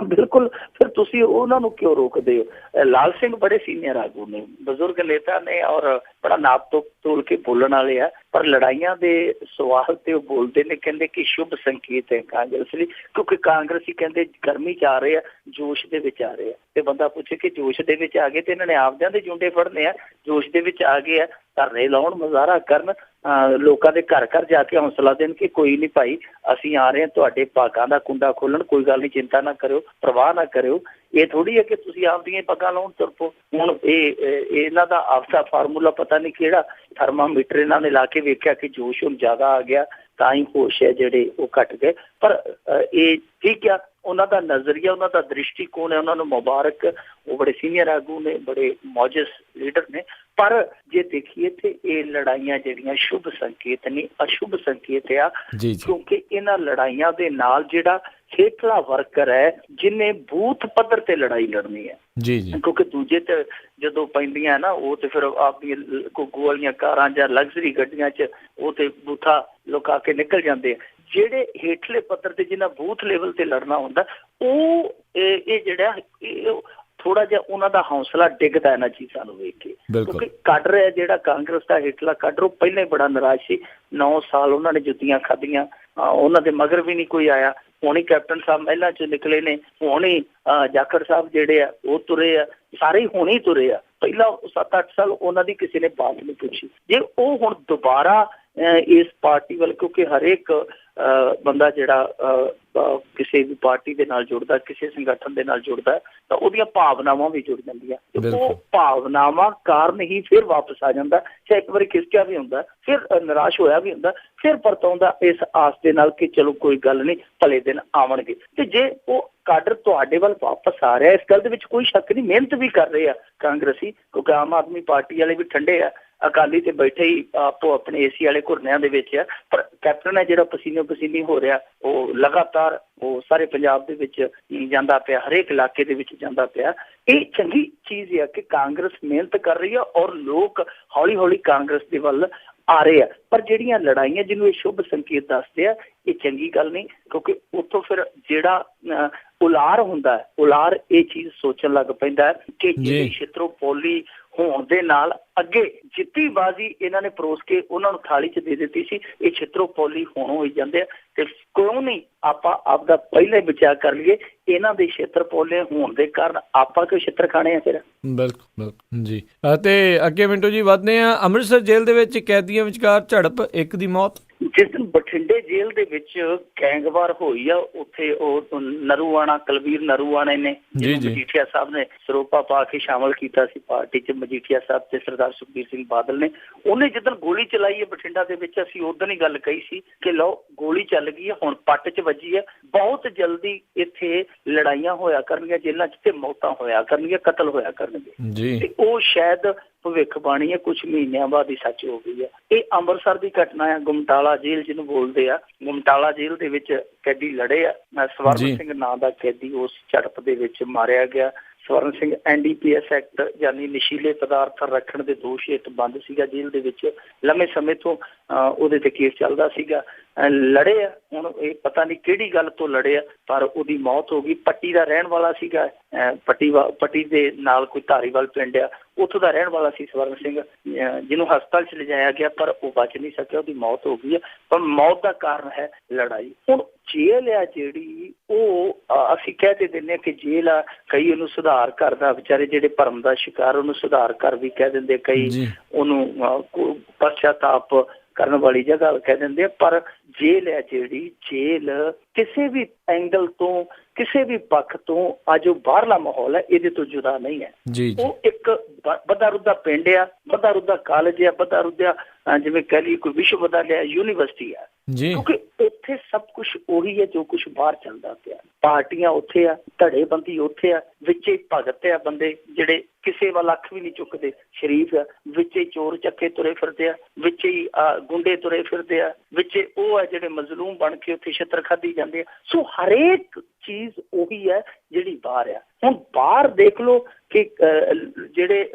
Speaker 2: ਬਿਲਕੁਲ, ਫਿਰ ਤੁਸੀਂ ਉਹਨਾਂ ਨੂੰ ਕਿਉਂ ਰੋਕਦੇ ਹੋ? ਲਾਲ ਸਿੰਘ ਬੜੇ ਸੀਨੀਅਰ ਆਗੂ ਨੇ, ਬਜ਼ੁਰਗ ਨੇਤਾ ਨੇ, ਔਰ ਬੜਾ ਨਾਪ ਤੋਲ ਕੇ ਬੋਲਣ ਵਾਲੇ ਆ। ਪਰ ਲੜਾਈਆਂ ਦੇ ਸਵਾਲ ਤੇ ਉਹ ਬੋਲਦੇ ਨੇ, ਕਹਿੰਦੇ ਕਿ ਸ਼ੁਭ ਸੰਕੇਤ ਹੈ ਕਾਂਗਰਸ ਲਈ, ਕਿਉਂਕਿ ਕਾਂਗਰਸੀ ਕਹਿੰਦੇ ਗਰਮੀ 'ਚ ਆ ਰਹੇ ਆ, ਜੋਸ਼ ਦੇ ਵਿੱਚ ਆ ਰਹੇ ਆ। ਤੇ ਬੰਦਾ ਪੁੱਛੇ ਕਿ ਜੋਸ਼ ਦੇ ਵਿੱਚ ਆ ਗਏ ਤੇ ਇਹਨਾਂ ਨੇ ਆਪਦਿਆਂ ਦੇ ਜੁੰਡੇ ਫੜਨੇ ਆ, ਜੋਸ਼ ਦੇ ਵਿੱਚ ਆ ਗਏ ਆ, ਧਰਨੇ ਲਾਉਣ, ਮੁਜ਼ਾਹਰਾ ਕਰਨ, ਲੋਕਾਂ ਦੇ ਘਰ ਘਰ ਜਾ ਕੇ ਹੌਸਲਾ ਦੇਣ ਕਿ ਕੋਈ ਨਹੀਂ ਭਾਈ, ਅਸੀਂ ਆ ਰਹੇ ਹਾਂ ਤੁਹਾਡੇ ਭਾਗਾਂ ਦਾ ਕੁੰਡਾ ਖੋਲਣ, ਕੋਈ ਗੱਲ ਨਹੀਂ, ਚਿੰਤਾ ਨਾ ਕਰਿਓ, ਪ੍ਰਵਾਹ ਨਾ ਕਰਿਓ। ਇਹ ਥੋੜ੍ਹੀ ਹੈ ਕਿ ਤੁਸੀਂ ਆਪਦੀਆਂ ਪੱਗਾਂ ਲਾਉਣ ਤੁਰ ਪਓ। ਹੁਣ ਇਹਨਾਂ ਦਾ ਆਪਦਾ ਫਾਰਮੂਲਾ ਪਤਾ ਨਹੀਂ ਕਿਹੜਾ, ਥਰਮਾਮੀਟਰ ਇਹਨਾਂ ਨੇ ਲਾ ਕੇ ਵੇਖਿਆ ਕਿ ਜੋਸ਼ ਹੁਣ ਜ਼ਿਆਦਾ ਆ ਗਿਆ, ਤਾਂ ਹੀ ਹੋਸ਼ ਹੈ ਜਿਹੜੇ ਉਹ ਘੱਟ ਗਏ। ਪਰ ਇਹ ਠੀਕ ਆ, ਉਹਨਾਂ ਦਾ ਨਜ਼ਰੀਆ, ਉਹਨਾਂ ਦਾ ਦ੍ਰਿਸ਼ਟੀਕੋਣ ਹੈ, ਉਹਨਾਂ ਨੂੰ ਮੁਬਾਰਕ। ਉਹ ਬੜੇ ਸੀਨੀਅਰ ਆਗੂ ਨੇ, ਬੜੇ ਮੌਜਸ ਲੀਡਰ ਨੇ। ਪਰ ਜੇ ਦੇਖੀਏ ਤੇ ਇਹ ਲੜਾਈਆਂ ਜਿਹੜੀਆਂ ਸ਼ੁਭ ਸੰਕੇਤ ਨਹੀਂ, ਅਸ਼ੁਭ ਸੰਕੇਤ ਆ। ਕਿਉਂਕਿ ਇਹਨਾਂ ਲੜਾਈਆਂ ਦੇ ਨਾਲ ਜਿਹੜਾ ਹੇਠਲਾ ਵਰਕਰ ਹੈ, ਜਿਹਨੇ ਬੂਥ ਪੱਧਰ ਤੇ ਲੜਾਈ ਲੜਨੀ ਹੈ, ਕਿਉਂਕਿ ਦੂਜੇ ਤੇ ਜਦੋਂ ਪੈਂਦੀਆਂ ਨਾ, ਉਹ ਤੇ ਫਿਰ ਆਪਣੀਆਂ ਘੁੱਗੂ ਵਾਲੀਆਂ ਕਾਰਾਂ ਜਾਂ ਲਗਜ਼ਰੀ ਗੱਡੀਆਂ 'ਚ ਉਹ ਤੇ ਬੂਥਾ ਲੁਕਾ ਕੇ ਨਿਕਲ ਜਾਂਦੇ ਆ। ਜਿਹੜੇ ਹੇਠਲੇ ਪੱਧਰ ਤੇ ਜਿਹਨਾਂ ਬੂਥ ਲੈਵਲ ਤੇ ਲੜਨਾ ਹੁੰਦਾ, ਉਹ ਇਹ ਜਿਹੜਾ ਥੋੜਾ ਜਿਹਾ ਉਹਨਾਂ ਦਾ ਹੌਸਲਾ ਡਿੱਗਦਾ ਇਹਨਾਂ ਚੀਜ਼ਾਂ ਨੂੰ ਵੇਖ ਕੇ, ਕਿਉਂਕਿ ਕਾਡਰ ਹੈ ਜਿਹੜਾ ਕਾਂਗਰਸ ਦਾ ਹੇਠਲਾ ਕਾਡਰ, ਉਹ ਪਹਿਲਾਂ ਹੀ ਬੜਾ ਨਾਰਾਜ਼ ਸੀ। 9 ਸਾਲ ਉਹਨਾਂ ਨੇ ਜੁੱਤੀਆਂ ਖਾਧੀਆਂ, ਉਹਨਾਂ ਦੇ ਮਗਰ ਵੀ ਨਹੀਂ ਕੋਈ ਆਇਆ। ਹੁਣ ਹੀ ਕੈਪਟਨ ਸਾਹਿਬ ਮਹਿਲਾਂ ਚੋਂ ਨਿਕਲੇ ਨੇ, ਹੁਣ ਹੀ ਜਾਖੜ ਸਾਹਿਬ ਜਿਹੜੇ ਆ ਉਹ ਤੁਰੇ ਆ, ਸਾਰੇ ਹੁਣ ਹੀ ਤੁਰੇ ਆ। ਪਹਿਲਾਂ 7-8 ਸਾਲ ਉਹਨਾਂ ਦੀ ਕਿਸੇ ਨੇ ਬਾਤ ਨਹੀਂ ਪੁੱਛੀ। ਜੇ ਉਹ ਹੁਣ ਦੁਬਾਰਾ ਇਸ ਪਾਰਟੀ ਵੱਲ, ਕਿਉਂਕਿ ਹਰੇਕ ਬੰਦਾ ਜਿਹੜਾ ਕਿਸੇ ਵੀ ਪਾਰਟੀ ਦੇ ਨਾਲ ਜੁੜਦਾ, ਕਿਸੇ ਸੰਗਠਨ ਦੇ ਨਾਲ ਜੁੜਦਾ, ਤਾਂ ਉਹਦੀਆਂ ਭਾਵਨਾਵਾਂ ਵੀ ਜੁੜ ਜਾਂਦੀਆਂ। ਉਹ ਭਾਵਨਾਵਾਂ ਕਾਰਨ ਹੀ ਫਿਰ ਵਾਪਸ ਆ ਜਾਂਦਾ। ਚਾਹੇ ਇੱਕ ਵਾਰੀ ਖਿਸਕਿਆ ਵੀ ਹੁੰਦਾ, ਫਿਰ ਨਿਰਾਸ਼ ਹੋਇਆ ਵੀ ਹੁੰਦਾ, ਫਿਰ ਪਰਤਾਉਂਦਾ ਇਸ ਆਸ ਦੇ ਨਾਲ ਕਿ ਚਲੋ ਕੋਈ ਗੱਲ ਨਹੀਂ, ਭਲੇ ਦਿਨ ਆਉਣਗੇ। ਤੇ ਜੇ ਉਹ ਕਾਡਰ ਤੁਹਾਡੇ ਵੱਲ ਵਾਪਸ ਆ ਰਿਹਾ, ਇਸ ਗੱਲ ਦੇ ਵਿੱਚ ਕੋਈ ਸ਼ੱਕ ਨਹੀਂ, ਮਿਹਨਤ ਵੀ ਕਰ ਰਹੇ ਆ ਕਾਂਗਰਸੀ, ਕਿਉਂਕਿ ਆਮ ਆਦਮੀ ਪਾਰਟੀ ਵਾਲੇ ਵੀ ਠੰਡੇ ਆ, ਅਕਾਲੀ ਤੇ ਬੈਠੇ ਹੀ ਆਪੋ ਆਪਣੇ ਏਸੀ ਵਾਲੇ ਘੁਰਨਿਆਂ ਦੇ ਵਿੱਚ ਆ। ਪਰ ਕੈਪਟਨ ਹੈ ਜਿਹੜਾ ਪਸੀਨੋ ਪਸੀਨੀ ਹੋ ਰਿਹਾ, ਉਹ ਲਗਾਤਾਰ ਉਹ ਸਾਰੇ ਪੰਜਾਬ ਦੇ ਵਿੱਚ ਜਾਂਦਾ ਪਿਆ, ਹਰੇਕ ਇਲਾਕੇ ਦੇ ਵਿੱਚ ਜਾਂਦਾ ਪਿਆ। ਇਹ ਚੰਗੀ ਚੀਜ਼ ਹੈ ਕਿ ਕਾਂਗਰਸ ਮਿਹਨਤ ਕਰ ਰਹੀ ਹੈ ਔਰ ਲੋਕ ਹੌਲੀ ਹੌਲੀ ਕਾਂਗਰਸ ਦੇ ਵੱਲ ਆ ਰਹੇ ਆ। ਪਰ ਜਿਹੜੀਆਂ ਲੜਾਈਆਂ ਜਿਹਨੂੰ ਇਹ ਸ਼ੁਭ ਸੰਕੇਤ ਦੱਸਦੇ ਆ, ਇਹ ਚੰਗੀ ਗੱਲ ਨਹੀਂ, ਕਿਉਂਕਿ ਉੱਥੋਂ ਫਿਰ ਜਿਹੜਾ ਉਲਾਰ ਹੁੰਦਾ ਹੈ, ਉਲਾਰ ਇਹ ਚੀਜ਼ ਸੋਚਣ ਲੱਗ ਪੈਂਦਾ ਹੈ ਕਿ ਜਿਹੜੀ ਛਿੱਤਰੋਪੋਲੀ ਹੋਣ ਦੇ ਨਾਲ ਅੱਗੇ ਜਿੱਤੀ ਬਾਜ਼ੀ ਇਹਨਾਂ ਨੇ ਪਰੋਸ ਕੇ ਉਹਨਾਂ ਨੂੰ ਥਾਲੀ 'ਚ ਦੇ ਦਿੱਤੀ ਸੀ, ਇਹ ਛਿੱਤਰੋਪੋਲੀ ਹੁਣ ਹੋਈ ਜਾਂਦੇ ਆ। ਤੇ ਕਿਉਂ ਨਹੀਂ ਆਪਾਂ ਆਪਦਾ ਪਹਿਲਾਂ ਹੀ ਵਿਚਾਰ ਕਰ ਲਈਏ, ਇਹਨਾਂ ਦੇ ਛਿੱਤਰਪੋਲੇ ਹੋਣ ਦੇ ਕਾਰਨ ਆਪਾਂ ਕਿਉਂ ਛਿੱਤਰ ਖਾਣੇ ਆ ਫਿਰ।
Speaker 1: ਬਿਲਕੁਲ ਜੀ। ਤੇ ਅੱਗੇ ਮਿੰਟੂ ਜੀ ਵੱਧਦੇ ਆ। ਅੰਮ੍ਰਿਤਸਰ ਜੇਲ੍ਹ ਦੇ ਵਿੱਚ ਕੈਦੀਆਂ ਵਿਚਕਾਰ ਝੜਪ, ਇੱਕ ਦੀ ਮੌਤ।
Speaker 2: ਜਿਸ ਦਿਨ ਬਠਿੰਡੇ ਜੇਲ੍ਹ ਦੇ ਵਿੱਚ ਗੈਂਗਵਾਰ ਹੋਈ ਆ, ਉੱਥੇ ਉਹ ਨਰੂਆਣਾ, ਕੁਲਵੀਰ ਨਰੂਆਣੇ ਨੇ, ਮਜੀਠੀਆ ਸਾਹਿਬ ਨੇ ਸਰੋਪਾ ਪਾ ਕੇ ਸ਼ਾਮਲ ਕੀਤਾ ਸੀ ਪਾਰਟੀ 'ਚ, ਮਜੀਠੀਆ ਸਾਹਿਬ ਤੇ ਸਰਦਾਰ ਸੁਖਬੀਰ ਸਿੰਘ ਬਾਦਲ ਨੇ। ਉਹਨੇ ਜਿੱਦਣ ਗੋਲੀ ਚਲਾਈ ਹੈ ਬਠਿੰਡਾ ਦੇ ਵਿੱਚ, ਅਸੀਂ ਉਦੋਂ ਹੀ ਗੱਲ ਕਹੀ ਸੀ ਕਿ ਲਓ ਗੋਲੀ ਚੱਲ ਗਈ ਹੈ, ਹੁਣ ਪੱਟ 'ਚ ਵੱਜੀ ਹੈ, ਬਹੁਤ ਜਲਦੀ ਇੱਥੇ ਲੜਾਈਆਂ ਹੋਇਆ ਕਰਨਗੀਆਂ ਜੇਲ੍ਹਾਂ 'ਚ, ਤੇ ਮੌਤਾਂ ਹੋਇਆ ਕਰਨਗੀਆਂ, ਕਤਲ ਹੋਇਆ ਕਰਨਗੇ। ਤੇ ਉਹ ਸ਼ਾਇਦ ਭਵਿੱਖਬਾਣੀ ਹੈ ਕੁਛ ਮਹੀਨਿਆਂ ਬਾਅਦ ਹੀ ਸੱਚ ਹੋ ਗਈ ਹੈ। ਇਹ ਅੰਮ੍ਰਿਤਸਰ ਦੀ ਘਟਨਾ ਹੈ, ਗੁਮਟਾਲਾ ਜੇਲ੍ਹ ਜਿਹਨੂੰ ਬੋਲਦੇ ਆ। ਗੁਮਟਾਲਾ ਜੇਲ੍ਹ ਦੇ ਵਿੱਚ ਕੈਦੀ ਲੜੇ ਆ, ਸਵਰਨ ਸਿੰਘ ਨਾਂ ਦਾ ਕੈਦੀ ਉਸ ਝੜਪ ਦੇ ਵਿੱਚ ਮਾਰਿਆ ਗਿਆ। ਸਵਰਨ ਸਿੰਘ NDPS ਐਕਟ ਯਾਨੀ ਨਸ਼ੀਲੇ ਪਦਾਰਥ ਰੱਖਣ ਦੇ ਦੋਸ਼ ਹੇਠ ਬੰਦ ਸੀਗਾ ਜੇਲ੍ਹ ਦੇ ਵਿੱਚ, ਲੰਮੇ ਸਮੇਂ ਤੋਂ ਉਹਦੇ ਤੇ ਕੇਸ ਚੱਲਦਾ ਸੀਗਾ। ਲੜੇ ਆ, ਹੁਣ ਇਹ ਪਤਾ ਨਹੀਂ ਕਿਹੜੀ ਗੱਲ ਤੋਂ ਲੜੇ ਆ, ਪਰ ਉਹਦੀ ਮੌਤ ਹੋ ਗਈ। ਪੱਟੀ ਦਾ ਰਹਿਣ ਵਾਲਾ ਸੀਗਾ, ਪੱਟੀ ਦੇ ਨਾਲ ਕੋਈ ਧਾਰੀਵਾਲ ਪਿੰਡ ਆ, ਉੱਥੋਂ ਦਾ ਰਹਿਣ ਵਾਲਾ ਸੀ ਸਵਰਨ ਸਿੰਘ, ਜਿਹਨੂੰ ਹਸਪਤਾਲ 'ਚ ਲਿਜਾਇਆ ਗਿਆ ਪਰ ਉਹ ਬਚ ਨਹੀਂ ਸਕਿਆ, ਉਹਦੀ ਮੌਤ ਹੋ ਗਈ ਹੈ। ਪਰ ਮੌਤ ਦਾ ਕਾਰਨ ਹੈ ਲੜਾਈ। ਹੁਣ ਜੇਲ੍ਹ ਆ ਜਿਹੜੀ, ਉਹ ਅਸੀਂ ਕਹਿ ਤੇ ਦਿੰਦੇ ਹਾਂ ਕਿ ਜੇਲ੍ਹ ਆ, ਕਈ ਉਹਨੂੰ ਸੁਧਾਰ ਘਰ ਦਾ, ਵਿਚਾਰੇ ਜਿਹੜੇ ਭਰਮ ਦਾ ਸ਼ਿਕਾਰ ਉਹਨੂੰ ਸੁਧਾਰ ਘਰ ਵੀ ਕਹਿ ਦਿੰਦੇ, ਕਈ ਉਹਨੂੰ ਪਛਤਾਪ ਕਰਨ ਵਾਲੀ ਜਗ੍ਹਾ ਕਹਿ ਦਿੰਦੇ ਆ। ਪਰ ਜੇਲ੍ਹ ਹੈ ਜਿਹੜੀ, ਜੇਲ੍ਹ ਕਿਸੇ ਵੀ ਐਂਗਲ ਤੋਂ, ਕਿਸੇ ਵੀ ਪੱਖ ਤੋਂ ਅੱਜ ਉਹ ਬਾਹਰਲਾ ਮਾਹੌਲ ਹੈ, ਇਹਦੇ ਤੋਂ ਜੁਦਾ ਨਹੀਂ ਹੈ। ਉਹ ਇੱਕ ਵੱਧਾ ਰੁੱਧਾ ਪਿੰਡ ਆ, ਵੱਧਾ ਰੁੱਧਾ ਕਾਲਜ ਆ, ਵੱਧਾ ਰੁੱਧਾ ਜਿਵੇਂ ਕਹਿ ਲਈ ਕੋਈ ਵਿਸ਼ਵ ਵਿਦਿਆਲਿਆ, ਯੂਨੀਵਰਸਿਟੀ ਆ, ਕਿਉਂਕਿ ਉੱਥੇ ਸਭ ਕੁਛ ਉਹੀ ਹੈ ਜੋ ਕੁਛ ਬਾਹਰ ਚੱਲਦਾ ਪਿਆ। ਪਾਰਟੀਆਂ ਉੱਥੇ ਆ, ਧੜੇਬੰਦੀ ਉੱਥੇ ਆ, ਵਿੱਚੇ ਭਗਤ ਆ ਬੰਦੇ ਜਿਹੜੇ ਕਿਸੇ ਵੱਲ ਅੱਖ ਵੀ ਨਹੀਂ ਚੁੱਕਦੇ, ਸ਼ਰੀਫ ਆ, ਵਿੱਚੇ ਚੋਰ ਚੱਕੇ ਤੁਰੇ ਫਿਰਦੇ ਆ, ਵਿੱਚੇ ਹੀ ਗੁੰਡੇ ਤੁਰੇ ਫਿਰਦੇ ਆ, ਵਿੱਚੇ ਉਹ ਆ ਜਿਹੜੇ ਮਜ਼ਲੂਮ ਬਣ ਕੇ ਉੱਥੇ ਛਿੱਤਰ ਖਾਧੀ ਜਾਂਦੇ ਆ। ਸੋ ਹਰੇਕ ਚੀਜ਼ ਉਹੀ ਹੈ ਜਿਹੜੀ ਬਾਹਰ ਆ। ਹੁਣ ਬਾਹਰ ਦੇਖ ਲਓ ਕਿ ਜਿਹੜੇ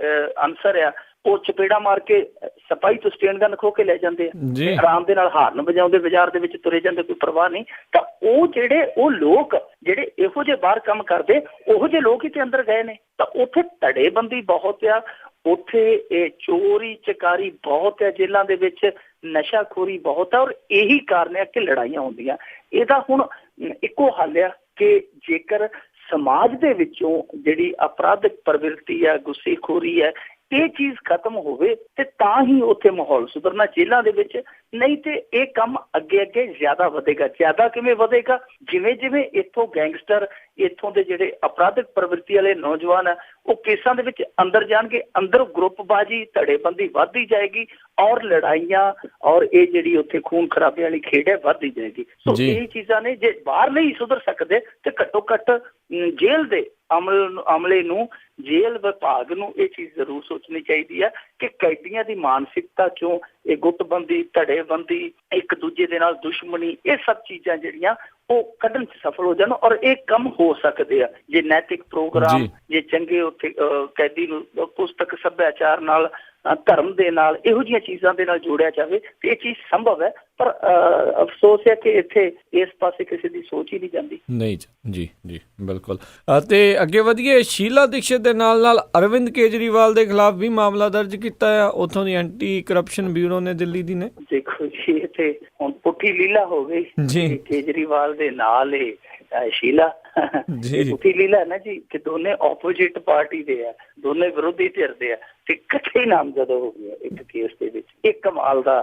Speaker 2: ਅਨਸਰ ਆ, ਉਹ ਚਪੇੜਾ ਮਾਰ ਕੇ ਸਿਪਾਹੀ ਤੋਂ ਸਟੇਨ ਗਨ ਖੋ ਕੇ ਲੈ ਜਾਂਦੇ ਆ, ਆਰਾਮ ਦੇ ਨਾਲ ਹਾਰਨ ਵਜਾਉਂਦੇ ਬਾਜ਼ਾਰ ਦੇ ਵਿੱਚ ਤੁਰੇ ਜਾਂਦੇ, ਕੋਈ ਪਰਵਾਹ ਨਹੀਂ। ਤਾਂ ਉਹ ਜਿਹੜੇ ਉਹ ਲੋਕ ਜਿਹੜੇ ਇਹੋ ਜਿਹੇ ਬਾਹਰ ਕੰਮ ਕਰਦੇ, ਉਹੋ ਜਿਹੇ ਲੋਕ ਹੀ ਤੇ ਅੰਦਰ ਗਏ ਨੇ। ਤਾਂ ਉੱਥੇ ਧੜੇਬੰਦੀ ਬਹੁਤ ਆ, ਉੱਥੇ ਇਹ ਚੋਰੀ ਚਕਾਰੀ ਬਹੁਤ ਹੈ, ਜੇਲ੍ਹਾਂ ਦੇ ਵਿੱਚ ਨਸ਼ਾਖੋਰੀ ਬਹੁਤ ਹੈ, ਔਰ ਇਹੀ ਕਾਰਨ ਹੈ ਕਿ ਲੜਾਈਆਂ ਹੁੰਦੀਆਂ। ਇਹਦਾ ਹੁਣ ਇੱਕੋ ਹੱਲ ਆ ਕਿ ਜੇਕਰ ਸਮਾਜ ਦੇ ਵਿੱਚੋਂ ਜਿਹੜੀ ਅਪਰਾਧਿਕ ਪ੍ਰਵਿਰਤੀ ਹੈ, ਗੁੱਸੇਖੋਰੀ ਹੈ, ਇਹ ਚੀਜ਼ ਖਤਮ ਹੋਵੇ ਤੇ ਤਾਂ ਹੀ ਉੱਥੇ ਮਾਹੌਲ ਸੁਧਰਨਾ ਜੇਲ੍ਹਾਂ ਦੇ ਵਿੱਚ। ਨਹੀਂ ਤੇ ਇਹ ਕੰਮ ਅੱਗੇ ਅੱਗੇ ਜ਼ਿਆਦਾ ਵਧੇਗਾ। ਜ਼ਿਆਦਾ ਕਿਵੇਂ ਵਧੇਗਾ? ਜਿਵੇਂ ਜਿਵੇਂ ਇੱਥੋਂ ਗੈਂਗਸਟਰ, ਇੱਥੋਂ ਦੇ ਜਿਹੜੇ ਅਪਰਾਧਿਕ ਪ੍ਰਵਿਰਤੀ ਵਾਲੇ ਨੌਜਵਾਨ ਆ, ਉਹ ਕੇਸਾਂ ਦੇ ਵਿੱਚ ਅੰਦਰ ਜਾਣਗੇ, ਅੰਦਰ ਗਰੁੱਪਬਾਜ਼ੀ, ਧੜੇਬੰਦੀ ਵੱਧਦੀ ਜਾਏਗੀ, ਔਰ ਲੜਾਈਆਂ ਔਰ ਇਹ ਜਿਹੜੀ ਉੱਥੇ ਖੂਨ ਖਰਾਬੇ ਵਾਲੀ ਖੇਡ ਹੈ ਵੱਧਦੀ ਜਾਏਗੀ। ਸੋ ਇਹ ਚੀਜ਼ਾਂ ਨੇ, ਜੇ ਬਾਹਰ ਨਹੀਂ ਸੁਧਰ ਸਕਦੇ ਤੇ ਘੱਟੋ ਘੱਟ ਜੇਲ੍ਹ ਦੇ ਅਮਲੇ ਨੂੰ, ਜੇਲ੍ਹ ਵਿਭਾਗ ਨੂੰ ਇਹ ਚੀਜ਼ ਜ਼ਰੂਰ ਸੋਚਣੀ ਚਾਹੀਦੀ ਹੈ ਕਿ ਕੈਦੀਆਂ ਦੀ ਮਾਨਸਿਕਤਾ ਚੋਂ ਇਹ ਗੁੱਟਬੰਦੀ, ਧੜੇਬੰਦੀ, ਇੱਕ ਦੂਜੇ ਦੇ ਨਾਲ ਦੁਸ਼ਮਣੀ, ਇਹ ਸਭ ਚੀਜ਼ਾਂ ਜਿਹੜੀਆਂ ਉਹ ਕੱਢਣ 'ਚ ਸਫਲ ਹੋ ਜਾਣ। ਔਰ ਇਹ ਕੰਮ ਹੋ ਸਕਦੇ ਆ ਜੇ ਨੈਤਿਕ ਪ੍ਰੋਗਰਾਮ, ਜੇ ਚੰਗੇ ਉੱਥੇ ਕੈਦੀ ਨੂੰ ਪੁਸਤਕ ਸੱਭਿਆਚਾਰ ਨਾਲ ਧਰਮ ਦੇ ਨਾਲ, ਇਹੋ ਜਿਹੀਆਂ ਚੀਜ਼ਾਂ ਦੇ ਨਾਲ ਜੋੜਿਆ ਜਾਵੇ ਤੇ ਇਹ ਚੀਜ਼ ਸੰਭਵ ਹੈ। ਪਰ ਅਫਸੋਸ ਹੈ ਕਿ ਇੱਥੇ ਇਸ ਪਾਸੇ ਕਿਸੇ ਦੀ ਸੋਚ ਹੀ ਨਹੀਂ ਜਾਂਦੀ।
Speaker 1: ਨਹੀਂ ਜੀ, ਜੀ ਬਿਲਕੁਲ। ਤੇ ਅੱਗੇ ਵਧੀਏ, ਸ਼ੀਲਾ ਦੀਕਸ਼ਿਤ ਦੇ ਨਾਲ ਨਾਲ ਅਰਵਿੰਦ ਕੇਜਰੀਵਾਲ ਦੇ ਖਿਲਾਫ ਵੀ ਮਾਮਲਾ ਦਰਜ ਕੀਤਾ ਆ ਉੱਥੋਂ ਦੀ ਐਂਟੀ ਕਰਪਸ਼ਨ ਬਿਊਰੋ ਨੇ, ਦਿੱਲੀ ਦੀ ਨੇ।
Speaker 2: ਦੇਖੋ ਜੀ, ਇੱਥੇ ਹੁਣ ਪੁੱਠੀ ਲੀਲਾ ਹੋ ਗਈ ਜੀ, ਕੇਜਰੀਵਾਲ ਦੇ ਨਾਲ ਇਹ ਸ਼ੀਲਾ ਪੁੱਠੀ ਲੀਲਾ ਹੈ ਨਾ ਜੀ, ਕਿ ਦੋਨੇ ਆਪੋਜੀਟ ਪਾਰਟੀ ਦੇ ਆ, ਦੋਨੇ ਵਿਰੋਧੀ ਧਿਰ ਦੇ ਆ ਤੇ ਇਕੱਠੇ ਹੀ ਨਾਮਜ਼ਦ ਹੋ ਗਿਆ ਇੱਕ ਕੇਸ ਦੇ ਵਿੱਚ। ਇਹ ਕਮਾਲ ਦਾ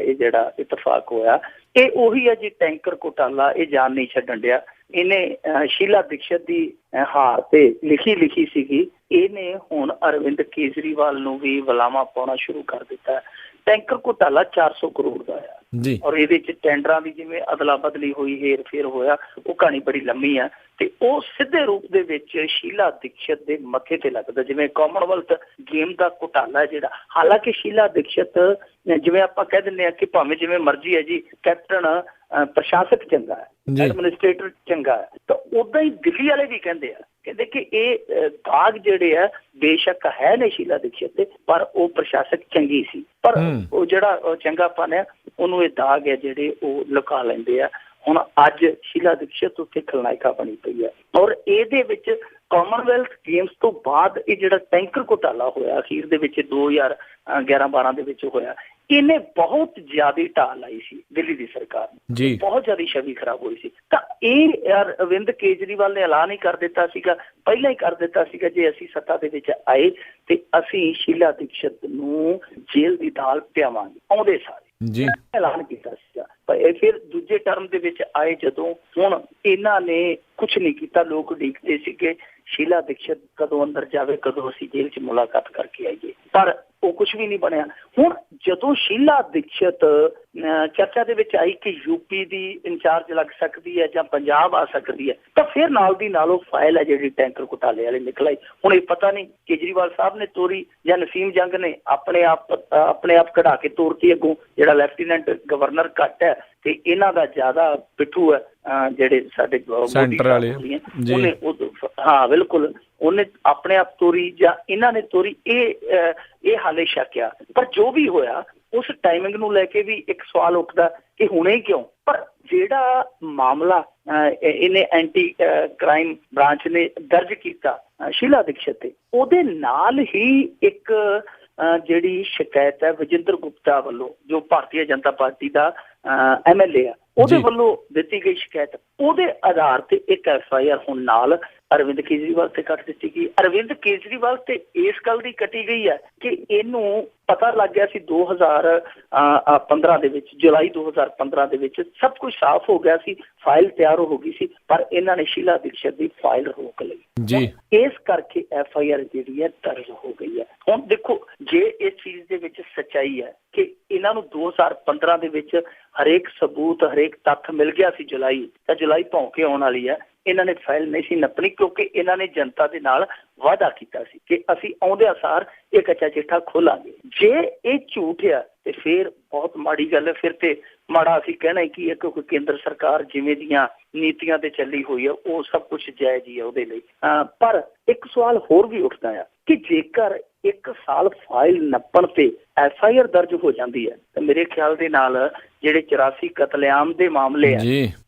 Speaker 2: ਇਹ ਜਿਹੜਾ ਇਤਫਾਕ ਹੋਇਆ, ਇਹ ਉਹੀ ਹੈ ਜੀ ਟੈਂਕਰ ਘੁਟਾਲਾ, ਇਹ ਜਾਨ ਨਹੀਂ ਛੱਡਣ ਡਿਆ। ਇਹਨੇ ਸ਼ੀਲਾ ਦੀਕਸ਼ਿਤ ਦੀ ਹਾਰ ਤੇ ਲਿਖੀ ਸੀਗੀ, ਇਹਨੇ ਹੁਣ ਅਰਵਿੰਦ ਕੇਜਰੀਵਾਲ ਨੂੰ ਵੀ ਵਲਾਮਾ ਪਾਉਣਾ ਸ਼ੁਰੂ ਕਰ ਦਿੱਤਾ। ਟੈਂਕਰ ਘੁਟਾਲਾ 400 ਕਰੋੜ ਦਾ ਆ ਜੀ, ਔਰ ਇਹਦੇ ਚ ਟੈਂਡਰਾਂ ਦੀ ਜਿਵੇਂ ਅਦਲਾ ਬਦਲੀ ਹੋਈ, ਹੇਰ ਫੇਰ ਹੋਇਆ, ਉਹ ਕਹਾਣੀ ਬੜੀ ਲੰਮੀ ਆ ਤੇ ਉਹ ਸਿੱਧੇ ਰੂਪ ਦੇ ਵਿੱਚ ਸ਼ੀਲਾ ਦੀਕਸ਼ਿਤ ਦੇ ਮੱਥੇ ਤੇ ਲੱਗਦਾ। ਜਿਵੇਂ ਕਾਮਨਵੈਲਥ ਗੇਮ ਦਾ ਘੁਟਾਲਾ ਜਿਹੜਾ, ਹਾਲਾਂਕਿ ਸ਼ੀਲਾ ਦੀਕਸ਼ਿਤ ਜਿਵੇਂ ਆਪਾਂ ਕਹਿ ਦਿੰਦੇ ਹਾਂ ਕਿ ਭਾਵੇਂ ਜਿਵੇਂ ਮਰਜ਼ੀ ਹੈ ਜੀ, ਕੈਪਟਨ ਪ੍ਰਸ਼ਾਸਕ ਚੰਗਾ ਹੈ, ਐਡਮਿਨਿਸਟ੍ਰੇਟਰ ਚੰਗਾ ਹੈ, ਤਾਂ ਓਦਾਂ ਹੀ ਦਿੱਲੀ ਵਾਲੇ ਵੀ ਕਹਿੰਦੇ ਕਿ ਇਹ ਦਾਗ ਜਿਹੜੇ ਆ ਬੇਸ਼ੱਕ ਹੈ ਨੇ ਸ਼ੀਲਾ ਦੀਕਸ਼ਿਤ ਤੇ, ਪਰ ਉਹ ਪ੍ਰਸ਼ਾਸਕ ਚੰਗੀ ਸੀ, ਪਰ ਉਹ ਜਿਹੜਾ ਚੰਗਾਪਨ ਹੈ ਉਹਨੂੰ ਇਹ ਦਾਗ ਹੈ ਜਿਹੜੇ ਉਹ ਲੁਕਾ ਲੈਂਦੇ ਆ। ਹੁਣ ਅੱਜ ਸ਼ੀਲਾ ਦੀਕਸ਼ਿਤ ਉੱਥੇ ਖਲਨਾਇਕਾ ਬਣੀ ਪਈ ਹੈ, ਔਰ ਇਹਦੇ ਵਿੱਚ ਕਾਮਨਵੈਲਥ ਗੇਮਸ ਤੋਂ ਬਾਅਦ ਇਹ ਜਿਹੜਾ ਟੈਂਕਰ ਘੁਟਾਲਾ ਹੋਇਆ ਅਖੀਰ ਦੇ ਵਿੱਚ 2011-12 ਦੇ ਵਿੱਚ ਹੋਇਆ, ਇਹਨੇ ਬਹੁਤ ਜ਼ਿਆਦਾ ਢਾਹ ਲਾਈ ਸੀ ਦਿੱਲੀ ਦੀ ਸਰਕਾਰ ਨੂੰ, ਬਹੁਤ ਜ਼ਿਆਦਾ ਛਵੀ ਖਰਾਬ ਹੋਈ ਸੀ। ਤਾਂ ਇਹ ਅਰਵਿੰਦ ਕੇਜਰੀਵਾਲ ਨੇ ਐਲਾਨ ਹੀ ਕਰ ਦਿੱਤਾ ਸੀਗਾ, ਪਹਿਲਾਂ ਹੀ ਕਰ ਦਿੱਤਾ ਸੀਗਾ, ਜੇ ਅਸੀਂ ਸੱਤਾ ਦੇ ਵਿੱਚ ਆਏ ਤੇ ਅਸੀਂ ਸ਼ੀਲਾ ਦੀਕਸ਼ਿਤ ਨੂੰ ਜੇਲ੍ਹ ਦੀ ਦਾਲ ਪਿਆਵਾਂਗੇ ਆਉਂਦੇ ਸਾਰੇ ਜੀ, ਐਲਾਨ ਕੀਤਾ ਸੀਗਾ। ਪਰ ਇਹ ਫਿਰ ਦੂਜੇ ਟਰਮ ਦੇ ਵਿੱਚ ਆਏ ਜਦੋਂ, ਹੁਣ ਇਹਨਾਂ ਨੇ ਕੁਛ ਨਹੀਂ ਕੀਤਾ। ਲੋਕ ਉਡੀਕਦੇ ਸੀਗੇ ਸ਼ੀਲਾ ਦੀਕਸ਼ਿਤ ਕਦੋਂ ਅੰਦਰ ਜਾਵੇ, ਕਦੋਂ ਅਸੀਂ ਜੇਲ੍ਹ 'ਚ ਮੁਲਾਕਾਤ ਕਰਕੇ ਆਈਏ, ਪਰ ਉਹ ਕੁਛ ਵੀ ਨਹੀਂ ਬਣਿਆ। ਹੁਣ ਜਦੋਂ ਸ਼ੀਲਾ ਦੀਕਸ਼ਿਤ ਚਰਚਾ ਦੇ ਵਿੱਚ ਆਈ ਕਿ ਯੂਪੀ ਦੀ ਇੰਚਾਰਜ ਲੱਗ ਸਕਦੀ ਹੈ ਜਾਂ ਪੰਜਾਬ ਆ ਸਕਦੀ ਹੈ, ਤਾਂ ਫਿਰ ਨਾਲ ਦੀ ਨਾਲ ਉਹ ਫਾਈਲ ਹੈ ਜਿਹੜੀ ਟੈਂਕਰ ਘੁਟਾਲੇ ਵਾਲੀ ਨਿਕਲ ਆਈ। ਹੁਣ ਇਹ ਪਤਾ ਨਹੀਂ ਕੇਜਰੀਵਾਲ ਸਾਹਿਬ ਨੇ ਤੋਰੀ ਜਾਂ ਨਸੀਮ ਜੰਗ ਨੇ ਆਪਣੇ ਆਪ ਕਢਾ ਕੇ ਤੋਰਤੀ ਅੱਗੋਂ, ਜਿਹੜਾ ਲੈਫਟੀਨੈਂਟ ਗਵਰਨਰ ਘੱਟ ਹੈ ਤੇ ਇਹਨਾਂ ਦਾ ਜ਼ਿਆਦਾ ਪਿੱਠੂ ਹੈ ਜਿਹੜੇ ਸਾਡੇ ਸੈਂਟਰ ਵਾਲੇ। ਹਾਂ ਬਿਲਕੁਲ, ਉਹਨੇ ਆਪਣੇ ਆਪ ਤੋਰੀ ਜਾਂ ਇਹਨਾਂ ਨੇ ਤੋਰੀ, ਇਹ ਹਾਲੇ ਸ਼ੱਕ ਆ। ਪਰ ਜੋ ਵੀ ਹੋਇਆ, ਉਸ ਟਾਈਮਿੰਗ ਨੂੰ ਲੈ ਕੇ ਵੀ ਇੱਕ ਸਵਾਲ ਉੱਠਦਾ ਕਿ ਹੁਣੇ ਕਿਉਂ। ਪਰ ਜਿਹੜਾ ਮਾਮਲਾ ਇਹਨੇ ਐਂਟੀ ਕ੍ਰਾਈਮ ਬ੍ਰਾਂਚ ਨੇ ਦਰਜ ਕੀਤਾ ਸ਼ੀਲਾ ਦੀਕਸ਼ਿਤ ਤੇ, ਉਹਦੇ ਨਾਲ ਹੀ ਇੱਕ ਜਿਹੜੀ ਸ਼ਿਕਾਇਤ ਹੈ ਵਿਜੇਂਦਰ ਗੁਪਤਾ ਵੱਲੋਂ, ਜੋ ਭਾਰਤੀ ਜਨਤਾ ਪਾਰਟੀ ਦਾ MLA ਆ, ਉਹਦੇ ਵੱਲੋਂ ਦਿੱਤੀ ਗਈ ਸ਼ਿਕਾਇਤ, ਉਹਦੇ ਆਧਾਰ ਤੇ ਇੱਕ FIR ਹੁਣ ਨਾਲ ਅਰਵਿੰਦ ਕੇਜਰੀਵਾਲ ਤੇ ਕੱਟ ਦਿੱਤੀ ਗਈ। ਅਰਵਿੰਦ ਕੇਜਰੀਵਾਲ ਤੇ ਇਸ ਗੱਲ ਦੀ ਕੱਟੀ ਗਈ ਹੈ ਕਿ ਇਹਨੂੰ ਪਤਾ ਲੱਗ ਗਿਆ ਸੀ 2015 ਦੇ ਵਿੱਚ, ਜੁਲਾਈ 2015 ਦੇ ਵਿੱਚ ਸਭ ਕੁਝ ਸਾਫ਼ ਹੋ ਗਿਆ ਸੀ, ਫਾਈਲ ਤਿਆਰ ਹੋ ਗਈ ਸੀ, ਪਰ ਇਹਨਾਂ ਨੇ ਸ਼ੀਲਾ ਦੀਕਸ਼ਿਤ ਦੀ ਫਾਈਲ ਰੋਕ ਲਈ ਜੀ। ਇਸ ਕਰਕੇ FIR ਜਿਹੜੀ ਹੈ ਦਰਜ ਹੋ ਗਈ ਹੈ। ਹੁਣ ਦੇਖੋ, ਜੇ ਇਸ ਚੀਜ਼ ਦੇ ਵਿੱਚ ਸੱਚਾਈ ਹੈ ਕਿ ਇਹਨਾਂ ਨੂੰ 2015 ਦੇ ਵਿੱਚ ਹਰੇਕ ਸਬੂਤ, ਹਰੇਕ ਤੱਥ ਮਿਲ ਗਿਆ ਸੀ ਜੁਲਾਈ, ਤਾਂ ਜੁਲਾਈ ਭੌਂਕੇ ਆਉਣ ਵਾਲੀ ਹੈ, ਇਹਨਾਂ ਨੇ ਫਾਈਲ ਨਹੀਂ ਸੀ ਨੱਪਣੀ, ਕਿਉਂਕਿ ਇਹਨਾਂ ਨੇ ਜਨਤਾ ਦੇ ਨਾਲ ਵਾਅਦਾ ਕੀਤਾ ਸੀ ਕਿ ਅਸੀਂ ਆਉਂਦੇ ਸਾਰ ਇਹ ਕੱਚਾ ਚਿੱਠਾ ਖੋਲਾਂਗੇ। ਜੇ ਇਹ ਝੂਠ ਆ ਤੇ ਫਿਰ ਬਹੁਤ ਮਾੜੀ ਗੱਲ ਹੈ। ਫਿਰ ਤੇ ਮਾੜਾ ਅਸੀਂ ਕਹਿਣਾ ਹੀ ਕੀ ਹੈ, ਕਿਉਂਕਿ ਕੇਂਦਰ ਸਰਕਾਰ ਜਿਵੇਂ ਦੀਆਂ ਨੀਤੀਆਂ ਤੇ ਚੱਲੀ ਹੋਈ ਹੈ ਉਹ ਸਭ ਕੁਝ ਜਾਇਜ਼ ਹੀ ਹੈ ਉਹਦੇ ਲਈ। ਪਰ ਇੱਕ ਸਵਾਲ ਹੋਰ ਵੀ ਉੱਠਦਾ ਆ ਕਿ ਜੇਕਰ 1 ਸਾਲ ਫਾਈਲ ਨੱਪਣ ਤੇ FIR ਦਰਜ ਹੋ ਜਾਂਦੀ ਹੈ ਤਾਂ ਮੇਰੇ ਖਿਆਲ ਦੇ ਨਾਲ ਜਿਹੜੇ 84 ਕਤਲੇਆਮ ਦੇ ਮਾਮਲੇ ਆ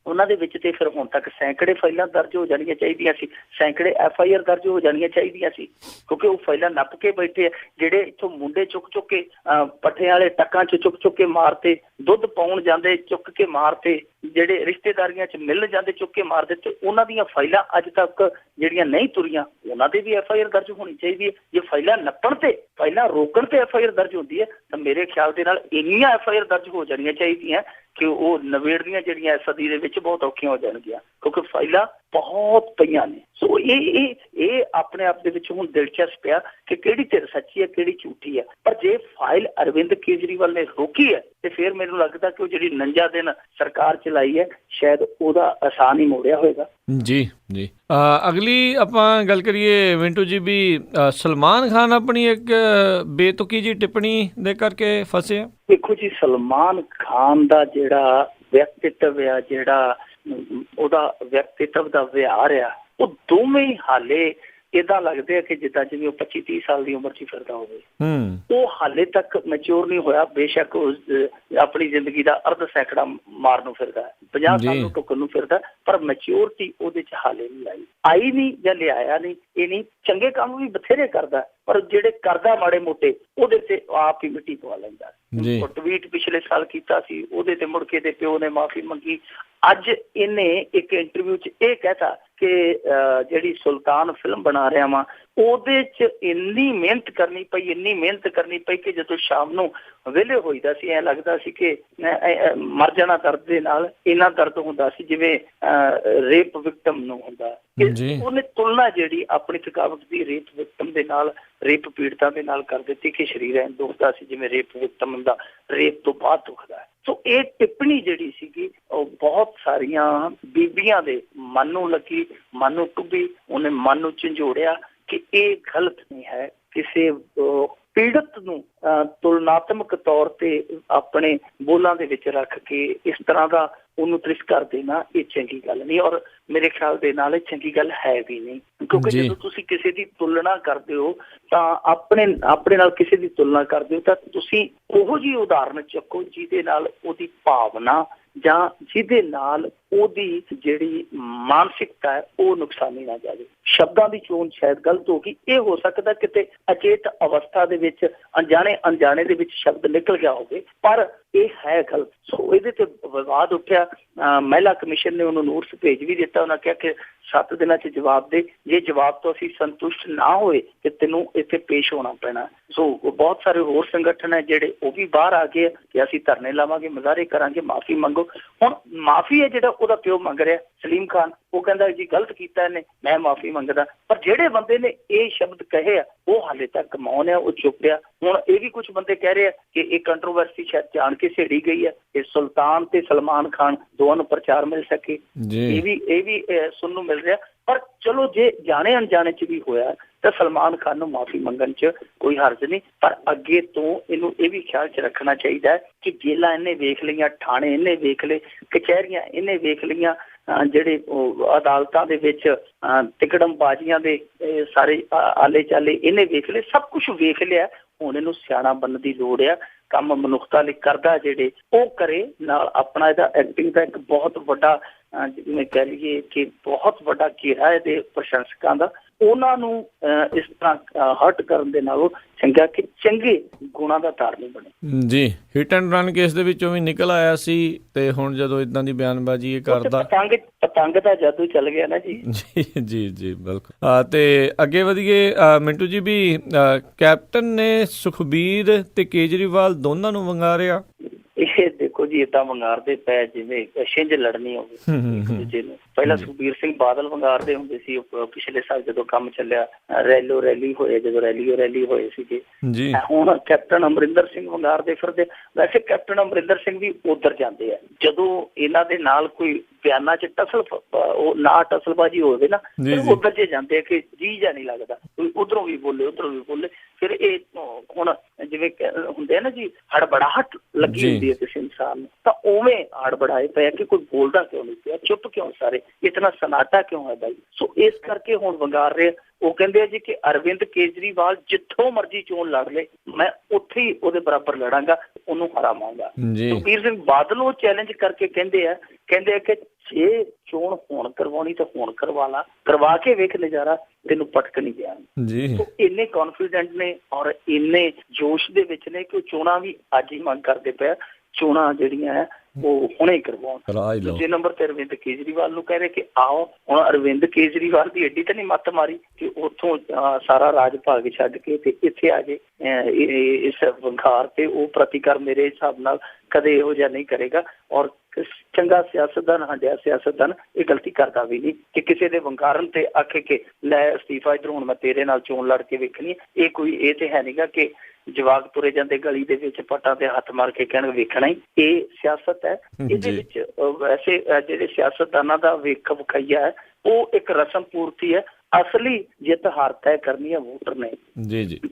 Speaker 2: ਉਹਨਾਂ ਦੇ ਵਿੱਚ ਤੇ ਫਿਰ ਹੁਣ ਤੱਕ ਸੈਂਕੜੇ ਫਾਈਲਾਂ ਦਰਜ ਹੋ ਜਾਣੀਆਂ ਚਾਹੀਦੀਆਂ ਸੀ, ਸੈਂਕੜੇ FIR ਦਰਜ ਹੋ ਜਾਣੀਆਂ ਚਾਹੀਦੀਆਂ ਸੀ, ਕਿਉਂਕਿ ਉਹ ਫਾਈਲਾਂ ਨੱਪ ਕੇ ਬੈਠੇ ਆ। ਜਿਹੜੇ ਇੱਥੋਂ ਮੁੰਡੇ ਚੁੱਕ ਕੇ ਪੱਠਿਆਂ ਵਾਲੇ ਟੱਕਾਂ 'ਚ ਚੁੱਕ ਕੇ ਮਾਰਤੇ, ਦੁੱਧ ਪਾਉਣ ਜਾਂਦੇ ਚੁੱਕ ਕੇ ਮਾਰਤੇ, ਜਿਹੜੇ ਰਿਸ਼ਤੇਦਾਰੀਆਂ 'ਚ ਮਿਲਣ ਜਾਂਦੇ ਚੁੱਕ ਕੇ ਮਾਰ ਦਿੱਤੇ, ਉਹਨਾਂ ਦੀਆਂ ਫਾਈਲਾਂ ਅੱਜ ਤੱਕ ਜਿਹੜੀਆਂ ਨਹੀਂ ਤੁਰੀਆਂ ਉਹਨਾਂ ਦੇ ਵੀ FIR ਦਰਜ ਹੋਣੀ ਚਾਹੀਦੀ ਹੈ। ਜੇ ਫਾਈਲਾਂ ਨੱਪਣ ਤੇ, ਫਾਈਲਾਂ ਰੋਕਣ ਤੇ FIR ਦਰਜ ਹੁੰਦੀ ਹੈ ਤਾਂ ਮੇਰੇ ਖਿਆਲ ਦੇ ਨਾਲ ਇੰਨੀਆਂ FIR ਦਰਜ ਹੋ ਜਾਣੀਆਂ ਚਾਹੀਦੀਆਂ ਕਿ ਉਹ ਨਵੇੜਦੀਆਂ ਜਿਹੜੀਆਂ ਇਸ ਸਦੀ ਦੇ ਵਿੱਚ ਬਹੁਤ ਔਖੀਆਂ ਹੋ ਜਾਣਗੀਆਂ, ਕਿਉਂਕਿ ਫਾਈਲਾਂ ਬਹੁਤ ਪਈਆਂ ਨੇ। ਸੋ ਇਹ ਆਪਣੇ ਆਪ ਦੇ ਵਿੱਚ ਹੁਣ ਦਿਲਚਸਪ ਆ ਕਿ ਕਿਹੜੀ ਧਿਰ ਸੱਚੀ ਹੈ, ਕਿਹੜੀ ਝੂਠੀ ਹੈ। ਪਰ ਜੇ ਫਾਈਲ ਅਰਵਿੰਦ ਕੇਜਰੀਵਾਲ ਨੇ ਰੋਕੀ ਹੈ ਤੇ ਫਿਰ ਮੈਨੂੰ ਲੱਗਦਾ ਕਿ ਉਹ ਜਿਹੜੀ 49 ਦਿਨ ਸਰਕਾਰ ਚਲਾਈ ਹੈ ਸ਼ਾਇਦ ਉਹਦਾ ਆਸਾਨ ਹੀ ਮੋੜਿਆ ਹੋਏਗਾ। ਜੀ।
Speaker 1: ਅਗਲੀ ਆਪਾਂ ਗੱਲ ਕਰੀਏ ਮਿੰਟੂ ਜੀ ਵੀ, ਸਲਮਾਨ ਖਾਨ ਆਪਣੀ ਇੱਕ ਬੇਤੁਕੀ ਜੀ ਟਿੱਪਣੀ ਦੇ ਕਰਕੇ ਫਸੇ ਆ।
Speaker 2: ਦੇਖੋ ਜੀ, ਸਲਮਾਨ ਖਾਨ ਦਾ ਜਿਹੜਾ ਵਿਅਕਤੀਤਵ ਆ, ਜਿਹੜਾ ਉਹਦਾ ਵਿਅਕਤੀਤਵ ਦਾ ਵਿਹਾਰ ਆ, ਉਹ ਦੋਵੇਂ ਹਾਲੇ ਏਦਾਂ ਲੱਗਦੇ ਆ ਕਿ ਜਿੱਦਾਂ ਜਿਵੇਂ ਉਹ 25-30 ਸਾਲ ਦੀ ਉਮਰ 'ਚ ਫਿਰਦਾ ਹੋਵੇ। ਉਹ ਹਾਲੇ ਤੱਕ ਮੈਚਿਓਰ ਨਹੀਂ ਹੋਇਆ। ਬੇਸ਼ੱਕ ਆਪਣੀ ਜ਼ਿੰਦਗੀ ਦਾ ਅਰਧ ਸੈਂਕੜਾ ਮਾਰਨ ਨੂੰ ਫਿਰਦਾ, 50 ਸਾਲ ਨੂੰ ਟੁੱਕਣ ਨੂੰ ਫਿਰਦਾ, ਪਰ ਮੈਚਿਓਰਟੀ ਉਹਦੇ ਚ ਹਾਲੇ ਨਹੀਂ ਆਈ ਨਹੀਂ ਜਾਂ ਲਿਆਇਆ ਨਹੀਂ। ਇਹ ਨਹੀਂ, ਚੰਗੇ ਕੰਮ ਵੀ ਬਥੇਰੇ ਕਰਦਾ, ਪਰ ਜਿਹੜੇ ਕਰਦਾ ਮਾੜੇ ਮੋਟੇ ਉਹਦੇ ਤੇ ਆਪ ਹੀ ਮਿੱਟੀ ਪਵਾ ਲੈਂਦਾ। ਟਵੀਟ ਪਿਛਲੇ ਸਾਲ ਕੀਤਾ ਸੀ, ਉਹਦੇ ਤੇ ਮੁੜ ਕੇ ਤੇ ਪਿਓ ਨੇ ਮਾਫੀ ਮੰਗੀ। ਅੱਜ ਇਹਨੇ ਇੱਕ ਇੰਟਰਵਿਊ ਚ ਇਹ ਕਹਿਤਾ ਕਿ ਜਿਹੜੀ ਸੁਲਤਾਨ ਫਿਲਮ ਬਣਾ ਰਿਹਾ ਵਾਂ ਉਹਦੇ ਚ ਇੰਨੀ ਮਿਹਨਤ ਕਰਨੀ ਪਈ ਕਿ ਜਦੋਂ ਸ਼ਾਮ ਨੂੰ ਵਿਹਲੇ ਹੋਈਦਾ ਸੀ ਐਂ ਲੱਗਦਾ ਸੀ ਕਿ ਮਰ ਜਾਣਾ ਦਰਦ ਦੇ ਨਾਲ। ਇੰਨਾ ਦਰਦ ਹੁੰਦਾ ਸੀ ਜਿਵੇਂ ਰੇਪ ਵਿਕਟਮ ਨੂੰ ਹੁੰਦਾ। ਉਹਨੇ ਤੁਲਨਾ ਜਿਹੜੀ ਆਪਣੀ ਥਕਾਵਟ ਦੀ ਰੇਪ ਵਿਕਟਮ ਦੇ ਨਾਲ, ਰੇਪ ਪੀੜਤਾਂ ਦੇ ਨਾਲ ਕਰ ਦਿੱਤੀ ਕਿ ਸਰੀਰ ਐਂ ਦੁਖਦਾ ਸੀ ਜਿਵੇਂ ਰੇਪ ਵਿਕਟਮ ਹੁੰਦਾ ਰੇਪ ਤੋਂ ਬਾਅਦ ਦੁਖਦਾ। ਸੋ ਇਹ ਟਿੱਪਣੀ ਜਿਹੜੀ ਸੀਗੀ ਉਹ ਬਹੁਤ ਸਾਰੀਆਂ ਬੀਬੀਆਂ ਦੇ ਮਨ ਨੂੰ ਲੱਗੀ, ਮਨ ਨੂੰ ਟੁੱਭੀ, ਉਹਨੇ ਮਨ ਨੂੰ ਝੰਜੋੜਿਆ ਕਿ ਇਹ ਗਲਤ ਨਹੀਂ ਹੈ। ਕਿਸੇ ਪੀੜਤ ਨੂੰ ਤੁਲਨਾਤਮਕ ਤੌਰ ਤੇ ਆਪਣੇ ਬੋਲਾਂ ਦੇ ਵਿੱਚ ਰੱਖ ਕੇ ਇਸ ਤਰ੍ਹਾਂ ਦਾ ਉਹਨੂੰ ਤਿਰਸਕਾਰ ਦੇਣਾ ਇਹ ਚੰਗੀ ਗੱਲ ਨਹੀਂ, ਔਰ ਮੇਰੇ ਖਿਆਲ ਦੇ ਨਾਲ ਇਹ ਚੰਗੀ ਗੱਲ ਹੈ ਵੀ ਨਹੀਂ। ਕਿਉਂਕਿ ਜਦੋਂ ਤੁਸੀਂ ਕਿਸੇ ਦੀ ਤੁਲਨਾ ਕਰਦੇ ਹੋ ਤਾਂ ਆਪਣੇ ਨਾਲ ਕਿਸੇ ਦੀ ਤੁਲਨਾ ਕਰਦੇ ਹੋ ਤਾਂ ਤੁਸੀਂ ਉਹੋ ਜਿਹੀ ਉਦਾਹਰਨ ਚੱਕੋ ਜਿਹਦੇ ਨਾਲ ਉਹਦੀ ਭਾਵਨਾ ਜਾਂ ਜਿਹਦੇ ਨਾਲ ਉਹਦੀ ਜਿਹੜੀ ਮਾਨਸਿਕਤਾ ਹੈ ਉਹ ਨੁਕਸਾਨੀ ਨਾ ਜਾਵੇ। ਸ਼ਬਦਾਂ ਦੀ ਚੋਣ ਸ਼ਾਇਦ ਗਲਤ ਹੋ ਗਈ, ਇਹ ਹੋ ਸਕਦਾ ਕਿਤੇ ਅਚੇਤ ਅਵਸਥਾ ਦੇ ਵਿੱਚ ਅਣਜਾਣੇ ਦੇ ਵਿੱਚ ਸ਼ਬਦ ਨਿਕਲ ਗਿਆ ਹੋਵੇ, ਪਰ ਇਹ ਹੈ ਗਲਤ। ਸੋ ਇਹਦੇ ਤੇ ਵਿਵਾਦ ਉੱਠਿਆ। ਮਹਿਲਾ ਕਮਿਸ਼ਨ ਨੇ ਉਹਨੂੰ ਨੋਟਿਸ ਭੇਜ ਵੀ ਦਿੱਤਾ। ਉਹਨਾਂ ਕਿਹਾ ਕਿ 7 ਦਿਨਾਂ 'ਚ ਜਵਾਬ ਦੇ, ਜੇ ਜਵਾਬ ਤੋਂ ਅਸੀਂ ਸੰਤੁਸ਼ਟ ਨਾ ਹੋਏ ਕਿ ਤੈਨੂੰ ਇੱਥੇ ਪੇਸ਼ ਹੋਣਾ ਪੈਣਾ। ਸੋ ਬਹੁਤ ਸਾਰੇ ਹੋਰ ਸੰਗਠਨ ਹੈ ਜਿਹੜੇ ਉਹ ਵੀ ਬਾਹਰ ਆ ਗਏ ਕਿ ਅਸੀਂ ਧਰਨੇ ਲਾਵਾਂਗੇ, ਮੁਜ਼ਾਹਰੇ ਕਰਾਂਗੇ, ਮਾਫੀ ਮੰਗੋ। ਹੁਣ ਮਾਫੀ ਹੈ ਜਿਹੜਾ ਉਹਦਾ ਪਿਓ ਮੰਗ ਰਿਹਾ ਸਲੀਮ ਖਾਨ, ਉਹ ਕਹਿੰਦਾ ਜੀ ਗਲਤ ਕੀਤਾ ਇਹਨੇ, ਮੈਂ ਮਾਫੀ ਮੰਗਦਾ। ਪਰ ਜਿਹੜੇ ਬੰਦੇ ਨੇ ਇਹ ਸ਼ਬਦ ਕਹੇ ਆ ਉਹ ਹਾਲੇ ਤੱਕ ਮੌਨ ਹੈ, ਉਹ ਚੁੱਪ ਆ। ਹੁਣ ਇਹ ਵੀ ਕੁਝ ਬੰਦੇ ਕਹਿ ਰਹੇ ਆ ਕਿ ਇਹ ਕੰਟਰੋਵਰਸੀ ਸ਼ਾਇਦ ਜਾਣ ਕੇ ਛੇੜੀ ਗਈ ਹੈ ਕਿ ਸੁਲਤਾਨ ਤੇ ਸਲਮਾਨ ਖਾਨ ਦੋਵਾਂ ਨੂੰ ਪ੍ਰਚਾਰ ਮਿਲ ਸਕੇ। ਇਹ ਵੀ ਸੁਣਨ ਨੂੰ ਮਿਲ ਰਿਹਾ। ਪਰ ਚਲੋ ਜੇ ਜਾਣੇ ਅਣਜਾਣੇ ਚ ਵੀ ਹੋਇਆ ਤਾਂ ਸਲਮਾਨ ਖਾਨ ਨੂੰ ਮਾਫੀ ਮੰਗਣ ਚ ਕੋਈ ਹਰਜ ਨਹੀਂ। ਪਰ ਅੱਗੇ ਤੋਂ ਇਹਨੂੰ ਇਹ ਵੀ ਖਿਆਲ ਚ ਰੱਖਣਾ ਚਾਹੀਦਾ ਹੈ ਕਿ ਜੇਲਾਂ ਇਹਨੇ ਵੇਖ ਲਈਆਂ, ਥਾਣੇ ਇਹਨੇ ਵੇਖ ਲਏ, ਕਚਹਿਰੀਆਂ ਇਹਨੇ ਵੇਖ ਲਈਆਂ, ਜਿਹੜੇ ਅਦਾਲਤਾਂ ਦੇ ਵਿੱਚ ਤਿਕੜਮਬਾਜ਼ੀਆਂ ਦੇ ਸਾਰੇ ਆਲੇ ਚਾਲੇ ਇਹਨੇ ਵੇਖ ਲਏ, ਸਭ ਕੁਛ ਵੇਖ ਲਿਆ। ਹੁਣ ਇਹਨੂੰ ਸਿਆਣਾ ਬਣਨ ਦੀ ਲੋੜ ਆ। ਕੰਮ ਮਨੁੱਖਤਾ ਲਈ ਕਰਦਾ ਜਿਹੜੇ ਉਹ ਕਰੇ, ਨਾਲ ਆਪਣਾ ਇਹਦਾ ਐਕਟਿੰਗ ਦਾ ਇੱਕ ਬਹੁਤ ਵੱਡਾ ਜਿਵੇਂ ਕਹਿ ਲਈਏ ਕਿ ਬਹੁਤ ਵੱਡਾ ਘੇਰਾ ਇਹਦੇ ਪ੍ਰਸ਼ੰਸਕਾਂ ਦਾ। ਉਹਨਾਂ ਨੂੰ ਇਸ ਤਰ੍ਹਾਂ ਹਰਟ ਕਰਨ ਦੇ ਨਾਲੋਂ ਚੰਗਾ ਕਿ ਚੰਗੇ ਗੁਣਾਂ ਦਾ ਧਾਰਨੀ ਬਣੇ।
Speaker 1: ਜੀ, ਹਿੱਟ ਐਂਡ ਰਨ ਕੇਸ ਦੇ ਵਿੱਚੋਂ ਵੀ ਨਿਕਲ ਆਇਆ ਸੀ ਤੇ ਹੁਣ ਜਦੋਂ ਇਦਾਂ ਦੀ ਬਿਆਨਬਾਜ਼ੀ ਇਹ ਕਰਦਾ,
Speaker 2: ਪਤੰਗ ਦਾ ਜਾਦੂ ਚੱਲ ਗਿਆ ਨਾ ਜੀ।
Speaker 1: ਜੀ ਬਿਲਕੁਲ। ਤੇ ਅੱਗੇ ਵਧੀਏ ਮਿੰਟੂ ਜੀ, ਵੀ ਕੈਪਟਨ ਨੇ ਸੁਖਬੀਰ ਤੇ ਕੇਜਰੀਵਾਲ ਦੋਨਾਂ ਨੂੰ ਵੰਗਾਰਿਆ।
Speaker 2: ਇਹ ਦੇਖੋ ਜੀ, ਏਦਾਂ ਵੰਗਾਰਦੇ ਪਏ ਜਿਵੇਂ ਛਿੰਝ ਲੜਨੀ ਹੋਵੇ ਇੱਕ ਦੂਜੇ ਨੂੰ। ਪਹਿਲਾਂ ਸੁਖਬੀਰ ਸਿੰਘ ਬਾਦਲ ਵੰਗਾਰਦੇ ਹੁੰਦੇ ਸੀ, ਪਿਛਲੇ ਸਾਲ ਜਦੋਂ ਕੰਮ ਚੱਲਿਆ ਰੈਲੀ ਹੋਏ, ਜਦੋਂ ਰੈਲੀ ਹੋਏ ਸੀਗੇ। ਹੁਣ ਕੈਪਟਨ ਅਮਰਿੰਦਰ ਸਿੰਘ ਵੰਗਾਰਦੇ ਫਿਰਦੇ। ਵੈਸੇ ਕੈਪਟਨ ਅਮਰਿੰਦਰ ਸਿੰਘ ਵੀ ਉੱਧਰ ਜਾਂਦੇ ਆ ਜਦੋਂ ਇਹਨਾਂ ਦੇ ਨਾਲ ਕੋਈ ਬਿਆਨਾਂ ਚ ਟਸਲਬਾਜ਼ੀ ਹੋਵੇ ਨਾ, ਉੱਧਰ ਜੇ ਜਾਂਦੇ ਆ ਕਿ ਜੀ ਜਾਂ ਨਹੀਂ ਲੱਗਦਾ, ਕੋਈ ਉੱਧਰੋਂ ਵੀ ਬੋਲੇ। ਫਿਰ ਇਹ ਹੁਣ ਜਿਵੇਂ ਹੁੰਦੇ ਆ ਨਾ ਜੀ, ਹੜਬੜਾਹਟ ਲੱਗੀ ਹੁੰਦੀ ਹੈ ਕਿਸੇ ਇਨਸਾਨ ਨੂੰ, ਤਾਂ ਉਵੇਂ ਹੜਬੜਾਏ ਪਏ ਕਿ ਕੋਈ ਬੋਲਦਾ ਕਿਉਂ ਨਹੀਂ ਪਿਆ, ਚੁੱਪ ਕਿਉਂ ਸਾਰੇ, ਇਤਨਾ ਸਨਾਟਾ ਕਿਉਂ ਹੈ ਬਾਈ। ਸੋ ਇਸ ਕਰਕੇ ਹੁਣ ਵੰਗਾਰ ਰਹੇ। ਉਹ ਕਹਿੰਦੇ ਆ ਜੀ ਕਿ ਅਰਵਿੰਦ ਕੇਜਰੀਵਾਲ ਜਿੱਥੋਂ ਮਰਜ਼ੀ ਚੋਣ ਲੜ ਲੈ, ਮੈਂ ਉੱਥੇ ਹੀ ਉਹਦੇ ਬਰਾਬਰ ਲੜਾਂਗਾ, ਉਹਨੂੰ ਹਰਾਵਾਂਗਾ। ਸੁਖਬੀਰ ਸਿੰਘ ਬਾਦਲ ਉਹ ਚੈਲੰਜ ਕਰਕੇ ਕਹਿੰਦੇ ਆ ਕਿ ਜੇ ਚੋਣ ਹੁਣ ਕਰਵਾਉਣੀ ਤਾਂ ਹੁਣ ਕਰਵਾ ਕੇ ਵੇਖ ਨਜ਼ਾਰਾ, ਤੈਨੂੰ ਪਟਕ ਨਹੀਂ ਗਿਆ। ਇੰਨੇ ਕੌਨਫੀਡੈਂਟ ਨੇ ਔਰ ਇੰਨੇ ਜੋਸ਼ ਦੇ ਵਿੱਚ ਨੇ ਕਿ ਉਹ ਚੋਣਾਂ ਵੀ ਅੱਜ ਹੀ ਮੰਗ ਕਰਦੇ ਪਏ। ਚੋਣਾਂ ਜਿਹੜੀਆਂ ਹੈ ਉਹ ਹੁਣੇ ਕਰਵਾਉਣ। ਦੂਜੇ ਨੰਬਰ ਤੇ ਅਰਵਿੰਦ ਕੇਜਰੀਵਾਲ ਨੂੰ ਕਹਿ ਰਹੇ ਕਿ ਆਓ। ਹੁਣ ਅਰਵਿੰਦ ਕੇਜਰੀਵਾਲ ਦੀ ਐਡੀ ਤਾਂ ਨਹੀਂ ਮੱਤ ਮਾਰੀ ਕਿ ਉੱਥੋਂ ਸਾਰਾ ਰਾਜ ਭਾਗ ਛੱਡ ਕੇ ਤੇ ਇੱਥੇ ਆ ਜੇ ਇਸ ਵੰਗਾਰ ਤੇ। ਉਹ ਪ੍ਰਤੀਕਾਰ ਮੇਰੇ ਹਿਸਾਬ ਨਾਲ ਕਦੇ ਇਹੋ ਜਿਹਾ ਨਹੀਂ ਕਰੇਗਾ। ਔਰ ਚੰਗਾ ਸਿਆਸਤਦਾਨ, ਹੰਡਿਆ ਸਿਆਸਤਦਾਨ ਇਹ ਗਲਤੀ ਕਰਦਾ ਵੀ ਨਹੀਂ ਕਿ ਕਿਸੇ ਦੇ ਵੰਗਾਰਨ ਤੇ ਆਖੇ ਕਿ ਲੈ ਅਸਤੀਫਾ ਇੱਧਰ, ਹੁਣ ਮੈਂ ਤੇਰੇ ਨਾਲ ਚੋਣ ਲੜ ਕੇ ਵੇਖਣੀ। ਇਹ ਤੇ ਹੈ ਨੀਗਾ ਕਿ ਜਵਾਕ ਤੁਰੇ ਜਾਂਦੇ ਗਲੀ ਦੇ ਵਿੱਚ ਪੱਟਾਂ ਤੇ ਹੱਥ ਮਾਰ ਕੇ ਕਹਿਣ ਵੇਖਣਾ ਹੀ। ਇਹ ਸਿਆਸਤ ਹੈ। ਇਹਦੇ ਵਿੱਚ ਵੈਸੇ ਜਿਹੜੇ ਸਿਆਸਤਦਾਨਾਂ ਦਾ ਵੇਖ ਵਿਖਾਈਆ ਹੈ ਉਹ ਇੱਕ ਰਸਮ ਪੂਰਤੀ ਹੈ। ਅਸਲੀ ਜਿੱਤ ਹਾਰ ਤੈਅ ਕਰਨੀ ਹੈ ਵੋਟਰ ਨੇ।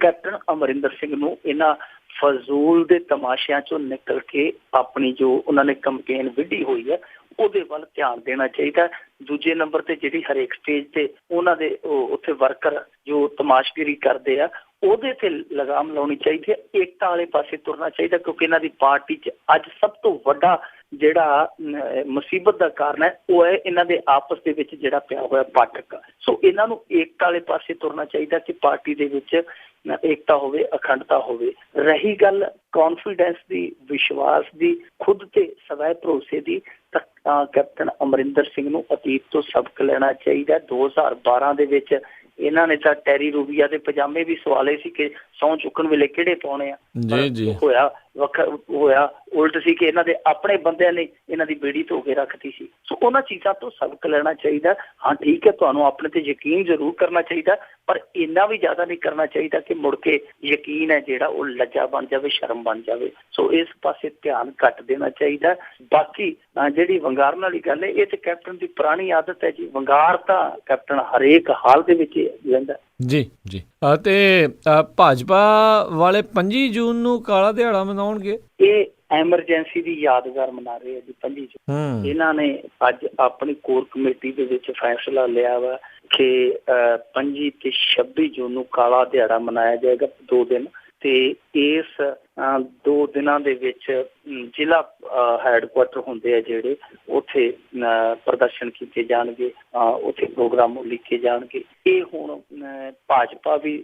Speaker 2: ਕੈਪਟਨ ਅਮਰਿੰਦਰ ਸਿੰਘ ਨੂੰ ਇਹਨਾਂ ਫਜ਼ੂਲ ਦੇ ਤਮਾਸ਼ਿਆਂ ਚੋਂ ਨਿਕਲ ਕੇ ਆਪਣੀ ਜੋ ਉਹਨਾਂ ਨੇ ਕੰਪੇਨ ਵਿੱਢੀ ਹੋਈ ਹੈ ਉਹਦੇ ਵੱਲ ਧਿਆਨ ਦੇਣਾ ਚਾਹੀਦਾ। ਦੂਜੇ ਨੰਬਰ ਤੇ ਜਿਹੜੀ ਹਰੇਕ ਸਟੇਜ ਤੇ ਉਹਨਾਂ ਦੇ ਉੱਥੇ ਵਰਕਰ ਜੋ ਤਮਾਸ਼ਗੀਰੀ ਕਰਦੇ ਆ ਉਹਦੇ ਤੇ ਲਗਾਮ ਲਾਉਣੀ ਚਾਹੀਦੀ ਹੈ। ਏਕਤਾ ਵਾਲੇ ਪਾਸੇ ਤੁਰਨਾ ਚਾਹੀਦਾ, ਕਿਉਂਕਿ ਇਹਨਾਂ ਦੀ ਪਾਰਟੀ 'ਚ ਅੱਜ ਸਭ ਤੋਂ ਵੱਡਾ ਜਿਹੜਾ ਮੁਸੀਬਤ ਦਾ ਕਾਰਨ ਹੈ ਉਹ ਹੈ ਇਹਨਾਂ ਦੇ ਆਪਸ ਦੇ ਵਿੱਚ ਜਿਹੜਾ ਪਿਆ ਹੋਇਆ ਪਾਠਕ। ਸੋ ਇਹਨਾਂ ਨੂੰ ਏਕਤਾ ਵਾਲੇ ਪਾਸੇ ਤੁਰਨਾ ਚਾਹੀਦਾ ਕਿ ਪਾਰਟੀ ਦੇ ਵਿੱਚ ਏਕਤਾ ਹੋਵੇ, ਅਖੰਡਤਾ ਹੋਵੇ। ਰਹੀ ਗੱਲ ਕੌਨਫੀਡੈਂਸ ਦੀ, ਵਿਸ਼ਵਾਸ ਦੀ, ਖੁਦ ਤੇ ਸਵੈ ਭਰੋਸੇ ਦੀ, ਤਾਂ ਕੈਪਟਨ ਅਮਰਿੰਦਰ ਸਿੰਘ ਨੂੰ ਅਤੀਤ ਤੋਂ ਸਬਕ ਲੈਣਾ ਚਾਹੀਦਾ। 2012 ਦੇ ਵਿੱਚ ਇਹਨਾਂ ਨੇ ਤਾਂ ਟੈਰੀ ਰੂਬੀਆ ਦੇ ਪਜਾਮੇ ਵੀ ਸਵਾਲੇ ਸੀ ਕਿ ਸਹੁੰ ਚੁੱਕਣ ਵੇਲੇ ਕਿਹੜੇ ਪਾਉਣੇ ਆ। ਹੋਇਆ ਉਲਟ ਸੀ ਕਿ ਇਹਨਾਂ ਦੇ ਆਪਣੇ ਬੰਦਿਆਂ ਨੇ ਇਹਨਾਂ ਦੀ ਬੇੜੀ ਧੋ ਕੇ ਰੱਖਤੀ ਸੀ। ਸੋ ਉਹਨਾਂ ਚੀਜ਼ਾਂ ਤੋਂ ਸਬਕ ਲੈਣਾ ਚਾਹੀਦਾ। ਹਾਂ ਠੀਕ ਹੈ, ਤੁਹਾਨੂੰ ਆਪਣੇ ਤੇ ਯਕੀਨ ਜ਼ਰੂਰ ਕਰਨਾ ਚਾਹੀਦਾ, ਪਰ ਇੰਨਾ ਵੀ ਜ਼ਿਆਦਾ ਨਹੀਂ ਕਰਨਾ ਚਾਹੀਦਾ ਕਿ ਮੁੜ ਕੇ ਯਕੀਨ ਹੈ ਜਿਹੜਾ ਉਹ ਲੱਜਾ ਬਣ ਜਾਵੇ, ਸ਼ਰਮ ਬਣ ਜਾਵੇ। ਸੋ ਇਸ ਪਾਸੇ ਧਿਆਨ ਘੱਟ ਦੇਣਾ ਚਾਹੀਦਾ। ਬਾਕੀ ਜਿਹੜੀ ਵੰਗਾਰਨ ਵਾਲੀ ਗੱਲ ਹੈ, ਇਹ ਤੇ ਕੈਪਟਨ ਦੀ ਪੁਰਾਣੀ ਆਦਤ ਹੈ ਜੀ। ਵੰਗਾਰ ਤਾਂ ਕੈਪਟਨ ਹਰੇਕ ਹਾਲ ਦੇ ਵਿੱਚ ਲੈਂਦਾ। ਜੀ
Speaker 1: ਜੀ। ਅਤੇ ਭਾਜਪਾ ਵਾਲੇ 25 ਜੂਨ ਨੂੰ ਕਾਲਾ ਦਿਹਾੜਾ ਮਨਾਉਣਗੇ।
Speaker 2: ਇਹ ਐਮਰਜੈਂਸੀ ਦੀ ਯਾਦਗਾਰ ਮਨਾ ਰਹੇ ਆ ਜੀ 25 ਜੂਨ। ਇਹਨਾਂ ਨੇ ਅੱਜ ਆਪਣੀ ਕੋਰ ਕਮੇਟੀ ਦੇ ਵਿੱਚ ਫੈਸਲਾ ਲਿਆ ਵਾ ਕਿ 25 ਤੇ 26 ਜੂਨ ਨੂੰ ਕਾਲਾ ਦਿਹਾੜਾ ਮਨਾਇਆ ਜਾਏਗਾ, 2 ਦਿਨ। ਤੇ ਇਸ 2 ਦਿਨਾਂ ਦੇ ਵਿੱਚ ਜ਼ਿਲ੍ਹਾ ਹੈਡਕੁਆਟਰ ਹੁੰਦੇ ਆ ਜਿਹੜੇ, ਉੱਥੇ ਪ੍ਰਦਰਸ਼ਨ ਕੀਤੇ ਜਾਣਗੇ, ਉੱਥੇ ਪ੍ਰੋਗਰਾਮ ਲਿਖੇ ਜਾਣਗੇ। ਇਹ ਹੁਣ ਭਾਜਪਾ ਵੀ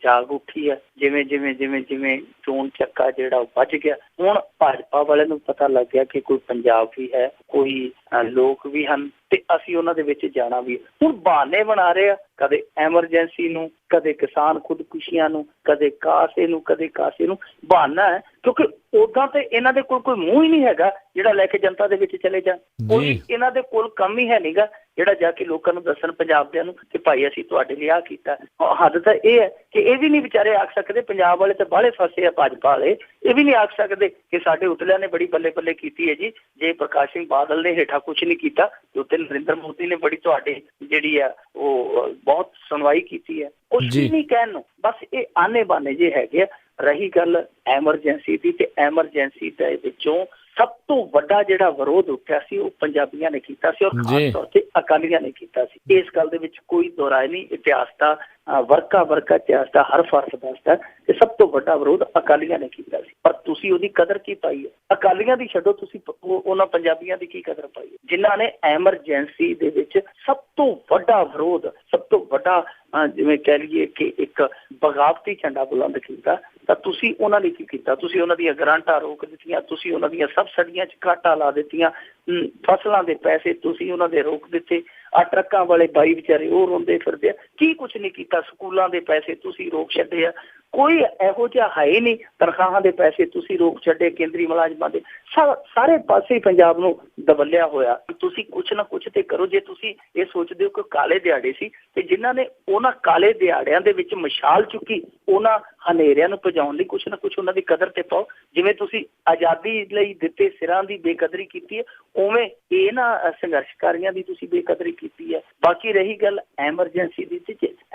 Speaker 2: ਜਾਗ ਉੱਠੀ ਹੈ। ਜਿਵੇਂ ਚੋਣ ਚੱਕਾ ਜਿਹੜਾ ਉਹ ਵੱਜ ਗਿਆ, ਹੁਣ ਭਾਜਪਾ ਵਾਲਿਆਂ ਨੂੰ ਪਤਾ ਲੱਗ ਗਿਆ ਕਿ ਕੋਈ ਪੰਜਾਬ ਵੀ ਹੈ, ਕੋਈ ਲੋਕ ਵੀ ਹਨ ਤੇ ਅਸੀਂ ਉਹਨਾਂ ਦੇ ਵਿੱਚ ਜਾਣਾ ਵੀ। ਹੁਣ ਬਹਾਨੇ ਬਣਾ ਰਹੇ ਆ, ਕਦੇ ਐਮਰਜੈਂਸੀ ਨੂੰ, ਕਦੇ ਕਿਸਾਨ ਖੁਦਕੁਸ਼ੀਆਂ ਨੂੰ, ਕਦੇ ਕਾਸੇ ਨੂੰ, ਕਦੇ ਕਾਸੇ ਨੂੰ। ਬਹਾਨਾ ਹੈ ਕਿਉਂਕਿ ਉਦਾਂ ਤੇ ਇਹਨਾਂ ਦੇ ਕੋਲ ਕੋਈ ਮੂੰਹ ਹੀ ਨਹੀਂ ਹੈਗਾ ਜਿਹੜਾ ਲੈ ਕੇ ਜਨਤਾ ਦੇ ਵਿੱਚ ਚਲੇ ਜਾਣ। ਕੋਈ ਇਹਨਾਂ ਦੇ ਕੋਲ ਕੰਮ ਹੀ ਹੈ ਨੀਗਾ ਜਿਹੜਾ ਜਾ ਕੇ ਲੋਕਾਂ ਨੂੰ ਦੱਸਣ, ਪੰਜਾਬ ਦਿਆਂ ਨੂੰ, ਕਿ ਭਾਈ ਅਸੀਂ ਤੁਹਾਡੇ ਲਈ ਆਹ ਕੀਤਾ। ਹੱਦ ਤਾਂ ਇਹ ਹੈ ਕਿ ਇਹ ਵੀ ਨਹੀਂ ਵਿਚਾਰੇ ਆਖ ਸਕਦੇ, ਪੰਜਾਬ ਵਾਲੇ ਤਾਂ ਬਾਹਲੇ ਫਸੇ ਆ ਭਾਜਪਾ ਵਾਲੇ, ਇਹ ਵੀ ਨਹੀਂ ਆਖ ਸਕਦੇ ਕਿ ਸਾਡੇ ਉਤਲਿਆਂ ਨੇ ਬੜੀ ਬੱਲੇ ਬੱਲੇ ਕੀਤੀ ਹੈ ਜੀ। ਜੇ ਪ੍ਰਕਾਸ਼ ਸਿੰਘ ਬਾਦਲ ਨੇ ਹੇਠਾਂ ਕੁਛ ਨਹੀਂ ਕੀਤਾ ਤੇ ਉੱਤੇ ਨਰਿੰਦਰ ਮੋਦੀ ਨੇ ਬੜੀ ਤੁਹਾਡੇ ਜਿਹੜੀ ਆ ਉਹ ਬਹੁਤ ਸੁਣਵਾਈ ਕੀਤੀ ਹੈ। ਕੁਛ ਵੀ ਨਹੀਂ ਕਹਿਣ ਨੂੰ, ਬਸ ਇਹ ਆਨੇ ਬਾਨੇ ਜੇ ਹੈਗੇ ਆ। ਰਹੀ ਗੱਲ ਐਮਰਜੈਂਸੀ ਦੀ, ਤੇ ਐਮਰਜੈਂਸੀ ਦੇ ਵਿੱਚੋਂ ਸਭ ਤੋਂ ਵੱਡਾ ਜਿਹੜਾ ਵਿਰੋਧ ਉੱਠਿਆ ਸੀ ਉਹ ਪੰਜਾਬੀਆਂ ਨੇ ਕੀਤਾ ਸੀ, ਔਰ ਖਾਸ ਤੌਰ ਤੇ ਅਕਾਲੀਆਂ ਨੇ ਕੀਤਾ ਸੀ। ਇਸ ਗੱਲ ਦੇ ਵਿੱਚ ਕੋਈ ਦੋਰਾਏ ਨਹੀਂ। ਇਤਿਹਾਸ ਦਾ ਵਰਕਾ ਇਤਿਹਾਸ ਦਾ ਹਰ ਫਰਕ ਦੱਸਦਾ ਕਿ ਸਭ ਤੋਂ ਵੱਡਾ ਵਿਰੋਧ ਅਕਾਲੀਆਂ ਨੇ ਕੀਤਾ ਸੀ। ਪਰ ਤੁਸੀਂ ਉਹਦੀ ਕਦਰ ਕੀ ਪਾਈ ਹੈ? ਅਕਾਲੀਆਂ ਦੀ ਛੱਡੋ, ਤੁਸੀਂ ਉਹਨਾਂ ਪੰਜਾਬੀਆਂ ਦੀ ਕੀ ਕਦਰ ਪਾਈ ਹੈ ਜਿਨ੍ਹਾਂ ਨੇ ਐਮਰਜੈਂਸੀ ਦੇ ਵਿੱਚ ਸਭ ਤੋਂ ਵੱਡਾ ਵਿਰੋਧ, ਸਭ ਤੋਂ ਵੱਡਾ ਜਿਵੇਂ ਕਹਿ ਲਈਏ ਕਿ ਇੱਕ ਬਗਾਵਤੀ ਝੰਡਾ ਬੁਲੰਦ ਕੀਤਾ। ਤਾਂ ਤੁਸੀਂ ਉਹਨਾਂ ਨੇ ਕੀ ਕੀਤਾ? ਤੁਸੀਂ ਉਹਨਾਂ ਦੀਆਂ ਗਰਾਂਟਾਂ ਰੋਕ ਦਿੱਤੀਆਂ, ਤੁਸੀਂ ਉਹਨਾਂ ਦੀਆਂ ਸਬਸਿਡੀਆਂ 'ਚ ਘਾਟਾ ਲਾ ਦਿੱਤੀਆਂ, ਫਸਲਾਂ ਦੇ ਪੈਸੇ ਤੁਸੀਂ ਉਹਨਾਂ ਦੇ ਰੋਕ ਦਿੱਤੇ। ਆ ਟਰੱਕਾਂ ਵਾਲੇ ਬਾਈ ਵਿਚਾਰੇ ਉਹ ਰੋਂਦੇ ਫਿਰਦੇ ਆ, ਕੀ ਕੁਛ ਨਹੀਂ ਕੀਤਾ। ਸਕੂਲਾਂ ਦੇ ਪੈਸੇ ਤੁਸੀਂ ਰੋਕ ਛੱਡੇ ਆ, ਕੋਈ ਇਹੋ ਜਿਹਾ ਹੈ ਹੀ ਨਹੀਂ। ਤਨਖਾਹਾਂ ਦੇ ਪੈਸੇ ਤੁਸੀਂ ਰੋਕ ਛੱਡੇ, ਕੇਂਦਰੀ ਮੁਲਾਜ਼ਮਾਂ ਦੇ, ਸਾਰੇ ਪਾਸੇ ਪੰਜਾਬ ਨੂੰ ਦਬਲਿਆ ਹੋਇਆ। ਤੁਸੀਂ ਕੁਛ ਨਾ ਕੁਛ ਤੇ ਕਰੋ। ਜੇ ਤੁਸੀਂ ਇਹ ਸੋਚਦੇ ਹੋ ਕਿ ਕਾਲੇ ਦਿਹਾੜੇ ਸੀ, ਤੇ ਜਿਨ੍ਹਾਂ ਨੇ ਉਹਨਾਂ ਕਾਲੇ ਦਿਹਾੜਿਆਂ ਦੇ ਵਿੱਚ ਮਸ਼ਾਲ ਚੁੱਕੀ, ਉਹਨਾਂ ਹਨੇਰਿਆਂ ਨੂੰ ਭਜਾਉਣ ਲਈ ਕੁਛ ਨਾ ਕੁਛ ਉਹਨਾਂ ਦੀ ਕਦਰ ਤੇ ਪਾਓ। ਜਿਵੇਂ ਤੁਸੀਂ ਆਜ਼ਾਦੀ ਲਈ ਦਿੱਤੇ ਸਿਰਾਂ ਦੀ ਬੇਕਦਰੀ ਕੀਤੀ ਹੈ, ਉਵੇਂ ਇਹ ਨਾ ਸੰਘਰਸ਼ਕਾਰੀਆਂ ਦੀ ਤੁਸੀਂ ਬੇਕਦਰੀ ਕੀਤੀ ਹੈ। ਬਾਕੀ ਰਹੀ ਗੱਲ ਐਮਰਜੈਂਸੀ ਦੀ,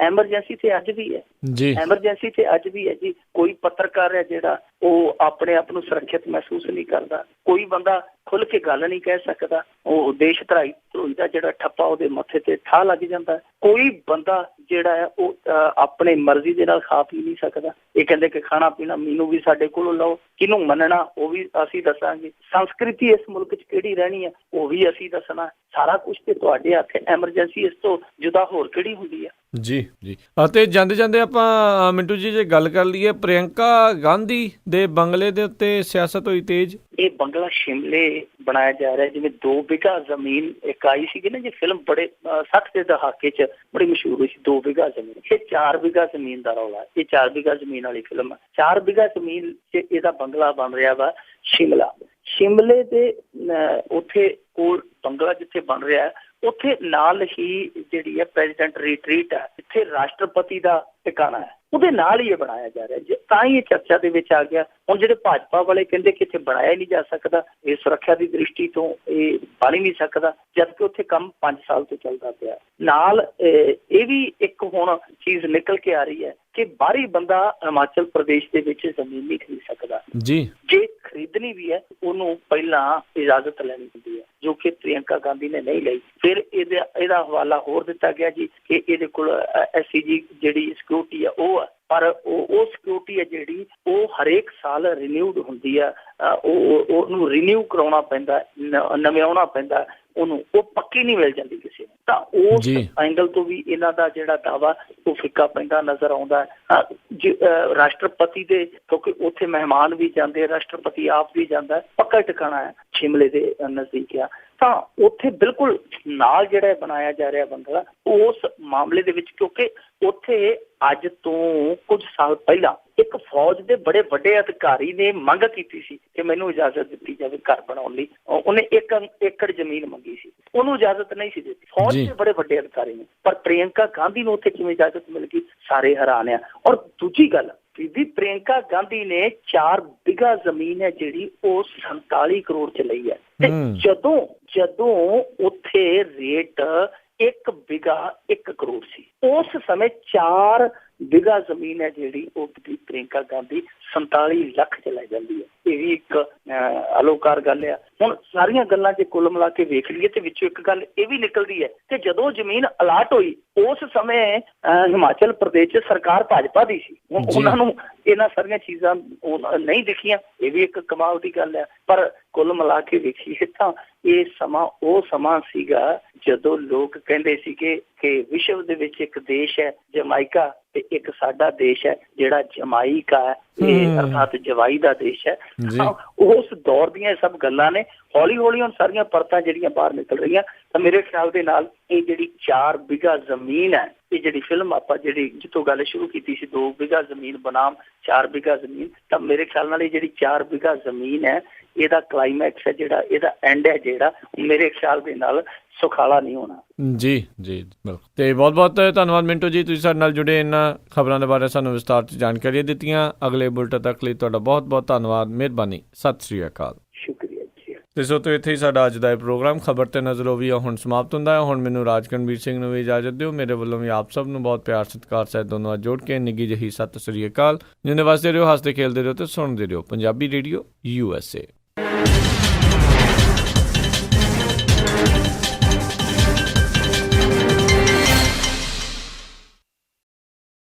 Speaker 2: ਐਮਰਜੈਂਸੀ ਤੇ ਅੱਜ ਵੀ ਹੈ ਜੀ, ਐਮਰਜੈਂਸੀ ਤੇ ਅੱਜ ਵੀ ਹੈ ਜੀ। ਕੋਈ ਪੱਤਰਕਾਰ ਹੈ ਜਿਹੜਾ ਉਹ ਆਪਣੇ ਆਪ ਨੂੰ ਸੁਰੱਖਿਅਤ ਮਹਿਸੂਸ ਨਹੀਂ ਕਰਦਾ, ਕੋਈ ਬੰਦਾ ਖੁੱਲ ਕੇ ਗੱਲ ਨਹੀਂ ਕਹਿ ਸਕਦਾ, ਉਹ ਦੇਸ਼ ਧਰਾਈ ਦਾ ਜਿਹੜਾ ਠੱਪਾ ਉਹਦੇ ਮੱਥੇ ਤੇ ਠਾਹ ਲੱਗ ਜਾਂਦਾ। ਕੋਈ ਬੰਦਾ ਜਿਹੜਾ ਹੈ ਉਹ ਆਪਣੀ ਮਰਜ਼ੀ ਦੇ ਨਾਲ ਖਾ ਪੀ ਨਹੀਂ ਸਕਦਾ। ਇਹ ਕਹਿੰਦੇ ਕਿ ਖਾਣਾ ਪੀਣਾ ਮੈਨੂੰ ਵੀ ਸਾਡੇ ਕੋਲੋਂ ਲਓ, ਕਿਹਨੂੰ ਮੰਨਣਾ ਉਹ ਵੀ ਅਸੀਂ ਦੱਸਾਂਗੇ, ਸੰਸਕ੍ਰਿਤੀ ਇਸ ਮੁਲਕ 'ਚ ਕਿਹੜੀ ਰਹਿਣੀ ਹੈ ਉਹ ਵੀ ਅਸੀਂ ਦੱਸਣਾ। ਸਾਰਾ ਕੁਛ ਤੇ ਤੁਹਾਡੇ ਹੱਥ। ਐਮਰਜੈਂਸੀ ਇਸ ਤੋਂ ਜੁਦਾ ਹੋਰ ਕਿਹੜੀ ਹੁੰਦੀ ਹੈ? ਜੀ। ਅਤੇ ਜਾਂਦੇ ਆਪਾਂ ਮਿੰਟੂ ਜੀ ਜੇ ਗੱਲ ਕਰ ਲਈਏ, ਪ੍ਰਿਯੰਕਾ ਗਾਂਧੀ ਦੇ ਬੰਗਲੇ ਦੇ ਉੱਤੇ ਸਿਆਸਤ ਹੋਈ ਤੇਜ਼। ਇਹ ਬੰਗਲਾ ਸ਼ਿਮਲੇ ਬਣਾਇਆ ਜਾ ਰਿਹਾ, ਜਿਵੇਂ 2 ਬਿਘਾ ਜ਼ਮੀਨ ਇੱਕ ਆਈ ਸੀਗੀ ਨਾ ਜੀ ਫਿਲਮ, ਬੜੇ 60 ਦੇ ਦਹਾਕੇ 'ਚ ਬੜੀ ਮਸ਼ਹੂਰ ਹੋਈ ਸੀ, 2 ਬਿਘਾ ਜ਼ਮੀਨ। ਇਹ 4 ਬਿਘਾ ਜ਼ਮੀਨ ਦਾ ਰੌਲਾ। ਇਹ 4 ਬਿਘਾ ਜ਼ਮੀਨ ਵਾਲੀ ਫਿਲਮ ਹੈ। 4 ਬਿਘਾ ਜ਼ਮੀਨ 'ਚ ਇਹਦਾ ਬੰਗਲਾ ਬਣ ਰਿਹਾ ਵਾ ਸ਼ਿਮਲਾ। ਸ਼ਿਮਲੇ ਦੇ ਉੱਥੇ ਕੋਲ ਬੰਗਲਾ ਜਿੱਥੇ ਬਣ ਰਿਹਾ, ਉੱਥੇ ਨਾਲ ਹੀ ਜਿਹੜੀ ਹੈ ਪ੍ਰੈਜ਼ੀਡੈਂਟ ਰਿਟਰੀਟ ਹੈ, ਇੱਥੇ ਰਾਸ਼ਟਰਪਤੀ ਦਾ ਟਿਕਾਣਾ ਹੈ, ਉਹਦੇ ਨਾਲ ਹੀ ਇਹ ਬਣਾਇਆ ਜਾ ਰਿਹਾ। ਤਾਂ ਹੀ ਇਹ ਚਰਚਾ ਦੇ ਵਿੱਚ ਆ ਗਿਆ। ਹੁਣ ਜਿਹੜੇ ਭਾਜਪਾ ਵਾਲੇ ਕਹਿੰਦੇ ਕਿ ਇੱਥੇ ਬਣਾਇਆ ਹੀ ਨਹੀਂ ਜਾ ਸਕਦਾ, ਇਹ ਸੁਰੱਖਿਆ ਦੀ ਦ੍ਰਿਸ਼ਟੀ ਤੋਂ ਇਹ ਬਣ ਹੀ ਨਹੀਂ ਸਕਦਾ, ਜਦਕਿ ਉੱਥੇ ਕੰਮ 5 ਸਾਲ ਤੋਂ ਚੱਲਦਾ ਪਿਆ। ਨਾਲ ਇਹ ਵੀ ਇੱਕ ਹੁਣ ਚੀਜ਼ ਨਿਕਲ ਕੇ ਆ ਰਹੀ ਹੈ ਕਿ ਬਾਹਰੀ ਬੰਦਾ ਹਿਮਾਚਲ ਪ੍ਰਦੇਸ਼ ਦੇ ਵਿੱਚ ਜ਼ਮੀਨ ਨਹੀਂ ਖਰੀਦ ਸਕਦਾ ਜੀ। ਜੇ ਖਰੀਦਣੀ ਵੀ ਹੈ ਉਹਨੂੰ ਪਹਿਲਾਂ ਇਜਾਜ਼ਤ ਲੈਣੀ ਹੁੰਦੀ ਹੈ। ਜੋ ਕਿ ਪ੍ਰਿयंका ਗਾਂਧੀ ਨੇ ਨਹੀਂ ਲਈ। ਫਿਰ ਇਹਦਾ ਹਵਾਲਾ ਹੋਰ ਦਿੱਤਾ ਗਿਆ ਜੀ ਕਿ ਇਹਦੇ ਕੋਲ SCG ਜਿਹੜੀ ਸਿਕਿਉਰਿਟੀ ਆ ਉਹ ਆ, ਪਰ ਉਹ ਸਿਕਿਉਰਿਟੀ ਹੈ ਜਿਹੜੀ ਉਹ ਹਰੇਕ ਸਾਲ ਰੀਨਿਊਡ ਹੁੰਦੀ ਆ, ਉਹਨੂੰ ਰੀਨਿਊ ਕਰਾਉਣਾ ਪੈਂਦਾ, ਨਵਿਆਉਣਾ ਪੈਂਦਾ ਉਹਨੂੰ, ਉਹ ਪੱਕੀ ਨਹੀਂ ਮਿਲ ਜਾਂਦੀ ਕਿਸੇ ਨੂੰ। ਤਾਂ ਉਸ ਐਂਗਲ ਤੋਂ ਵੀ ਇਹਨਾਂ ਦਾ ਜਿਹੜਾ ਦਾਵਾ ਉਹ ਫਿੱਕਾ ਪੈਂਦਾ ਨਜ਼ਰ ਆਉਂਦਾ। ਰਾਸ਼ਟਰਪਤੀ ਦੇ, ਕਿਉਂਕਿ ਉੱਥੇ ਮਹਿਮਾਨ ਵੀ ਜਾਂਦੇ, ਰਾਸ਼ਟਰਪਤੀ ਆਪ ਵੀ ਜਾਂਦਾ, ਪੱਕਾ ਟਿਕਾਣਾ ਹੈ ਸ਼ਿਮਲੇ ਦੇ ਨਜ਼ਦੀਕ ਆ, ਤਾਂ ਉੱਥੇ ਬਿਲਕੁਲ ਨਾਲ ਜਿਹੜਾ ਬਣਾਇਆ ਜਾ ਰਿਹਾ ਬੰਗਲਾ ਉਸ ਮਾਮਲੇ ਦੇ ਵਿੱਚ, ਕਿਉਂਕਿ ਉੱਥੇ ਅੱਜ ਤੋਂ ਕੁਝ ਸਾਲ ਪਹਿਲਾਂ ਇੱਕ ਫੌਜ ਦੇ ਬੜੇ ਵੱਡੇ ਅਧਿਕਾਰੀ ਨੇ ਮੰਗ ਕੀਤੀ ਸੀ ਕਿ ਮੈਨੂੰ ਇਜਾਜ਼ਤ ਦਿੱਤੀ ਜਾਵੇ ਘਰ ਬਣਾਉਣ ਲਈ। ਉਹਨੇ 1 ਏਕੜ ਜ਼ਮੀਨ ਮੰਗੀ ਸੀ, ਉਹਨੂੰ ਇਜਾਜ਼ਤ ਨਹੀਂ ਸੀ ਦਿੱਤੀ, ਫੌਜ ਦੇ ਬੜੇ ਵੱਡੇ ਅਧਿਕਾਰੀ ਨੇ। ਪਰ ਪ੍ਰਿयंका ਗਾਂਧੀ ਨੂੰ ਉੱਥੇ ਕਿਵੇਂ ਇਜਾਜ਼ਤ ਮਿਲ ਗਈ, ਸਾਰੇ ਹੈਰਾਨ ਆ। ਔਰ ਦੂਜੀ ਗੱਲ, ਬੀਬੀ ਪ੍ਰਿयंका ਗਾਂਧੀ ਨੇ 4 ਬਿਘਾ ਜ਼ਮੀਨ ਹੈ ਜਿਹੜੀ ਉਹ 47 ਕਰੋੜ ਚ ਲਈ ਹੈ। ਤੇ ਜਦੋਂ ਉੱਥੇ ਰੇਟ 1 ਬਿਘਾ 1 ਕਰੋੜ ਸੀ, ਉਸ ਸਮੇਂ 4 ਬਿਘਾ ਜ਼ਮੀਨ ਹੈ ਜਿਹੜੀ ਉਹ ਪ੍ਰਿयंका ਗਾਂਧੀ 47 ਲੱਖ ਚ ਲੈ ਜਾਂਦੀ ਹੈ। ਇਹ ਵੀ ਇੱਕ ਅਲੋਕਾਰ ਗੱਲ ਆ। ਹੁਣ ਸਾਰੀਆਂ ਗੱਲਾਂ ਜੇ ਕੁੱਲ ਮਿਲਾ ਕੇ ਵੇਖ ਲਈਏ ਤੇ ਵਿੱਚੋਂ ਇੱਕ ਗੱਲ ਇਹ ਵੀ ਨਿਕਲਦੀ ਹੈ ਕਿ ਜਦੋਂ ਜ਼ਮੀਨ ਅਲਾਟ ਹੋਈ ਉਸ ਸਮੇਂ ਹਿਮਾਚਲ ਪ੍ਰਦੇਸ਼ ਚ ਸਰਕਾਰ ਭਾਜਪਾ ਦੀ ਸੀ, ਉਹਨਾਂ ਨੂੰ ਇਹਨਾਂ ਸਾਰੀਆਂ ਚੀਜ਼ਾਂ ਨਹੀਂ ਦਿਖੀਆਂ। ਇਹ ਵੀ ਇੱਕ ਕਮਾਲ ਦੀ ਗੱਲ ਹੈ। ਪਰ ਕੁੱਲ ਮਿਲਾ ਕੇ ਵੇਖੀਏ ਤਾਂ ਇਹ ਸਮਾਂ ਉਹ ਸਮਾਂ ਸੀਗਾ ਜਦੋਂ ਲੋਕ ਕਹਿੰਦੇ ਸੀਗੇ ਕਿ ਵਿਸ਼ਵ ਦੇ ਵਿੱਚ ਇੱਕ ਦੇਸ਼ ਹੈ ਜਮਾਇਕਾ ਤੇ ਇੱਕ ਸਾਡਾ ਦੇਸ਼ ਹੈ ਜਿਹੜਾ ਜਮਾਇਕਾ ਹੈ, ਇਹ ਅਰਥਾਤ ਜਵਾਈ ਦਾ ਦੇਸ਼ ਹੈ। ਉਸ ਦੌਰ ਦੀਆਂ ਸਭ ਗੱਲਾਂ ਨੇ। ਹੌਲੀ ਹੌਲੀ ਹੁਣ ਸਾਰੀਆਂ ਪਰਤਾਂ ਜਿਹੜੀਆਂ ਬਾਹਰ ਨਿਕਲ ਰਹੀਆਂ, ਤਾਂ ਮੇਰੇ ਖਿਆਲ ਦੇ ਨਾਲ ਇਹ ਜਿਹੜੀ 4 ਬਿਘਾ ਜ਼ਮੀਨ ਹੈ, ਇਹ ਜਿਹੜੀ ਫਿਲਮ ਆਪਾਂ ਜਿਹੜੀ ਜਿੱਥੋਂ ਗੱਲ ਸ਼ੁਰੂ ਕੀਤੀ ਸੀ 2 ਬਿਘਾ ਜ਼ਮੀਨ ਬਨਾਮ 4 ਬਿਘਾ ਜ਼ਮੀਨ, ਤਾਂ ਮੇਰੇ ਖਿਆਲ ਨਾਲ ਇਹ ਜਿਹੜੀ 4 ਬਿਘਾ ਜ਼ਮੀਨ ਹੈ ਇਹਦਾ ਕਲਾਈਮੈਕਸ ਹੈ ਜਿਹੜਾ, ਇਹਦਾ ਐਂਡ ਹੈ ਜਿਹੜਾ, ਮੇਰੇ ਖਿਆਲ ਦੇ ਨਾਲ ਸੁਖਾਲਾ ਨਹੀਂ ਹੋਣਾ। ਜੀ
Speaker 1: ਬਿਲਕੁਲ। ਤੇ ਬਹੁਤ ਬਹੁਤ ਧੰਨਵਾਦ ਮਿੰਟੂ ਜੀ, ਤੁਸੀਂ ਸਾਡੇ ਨਾਲ ਜੁੜੇ, ਇਹਨਾਂ ਖਬਰਾਂ ਦੇ ਬਾਰੇ ਸਾਨੂੰ ਵਿਸਤਾਰ 'ਚ ਜਾਣਕਾਰੀਆਂ ਦਿੱਤੀਆਂ। ਅਗਲੇ ਬੁਲਟਨ ਤੱਕ ਲਈ ਤੁਹਾਡਾ ਬਹੁਤ ਬਹੁਤ ਧੰਨਵਾਦ, ਮਿਹਰਬਾਨੀ, ਸਤਿ ਸ੍ਰੀ ਅਕਾਲ।
Speaker 2: ਸ਼ੁਕਰੀਆ ਜੀ।
Speaker 1: ਤੇ ਸੋ ਤੋਂ ਇੱਥੇ ਹੀ ਸਾਡਾ ਅੱਜ ਦਾ ਇਹ ਪ੍ਰੋਗਰਾਮ ਖਬਰ ਤੇ ਨਜ਼ਰ ਉਹ ਵੀ ਹੁਣ ਸਮਾਪਤ ਹੁੰਦਾ ਹੈ। ਹੁਣ ਮੈਨੂੰ ਰਾਜਕਨਵੀਰ ਸਿੰਘ ਨੂੰ ਵੀ ਇਜਾਜ਼ਤ ਦਿਓ। ਮੇਰੇ ਵੱਲੋਂ ਵੀ ਆਪ ਸਭ ਨੂੰ ਬਹੁਤ ਪਿਆਰ ਸਤਿਕਾਰ ਸਹਿਤ ਦੋਨੋਂ ਜੋੜ ਕੇ ਨਿੱਘੀ ਜਿਹੀ ਸਤਿ ਸ੍ਰੀ ਅਕਾਲ। ਜਿੰਨੇ ਵਾਸਤੇ ਰਹੋ, ਹੱਸਦੇ ਖੇਲਦੇ ਰਹੋ ਤੇ ਸੁਣਦੇ ਰਹੋ ਪੰਜਾਬੀ ਰੇਡੀਓ USA।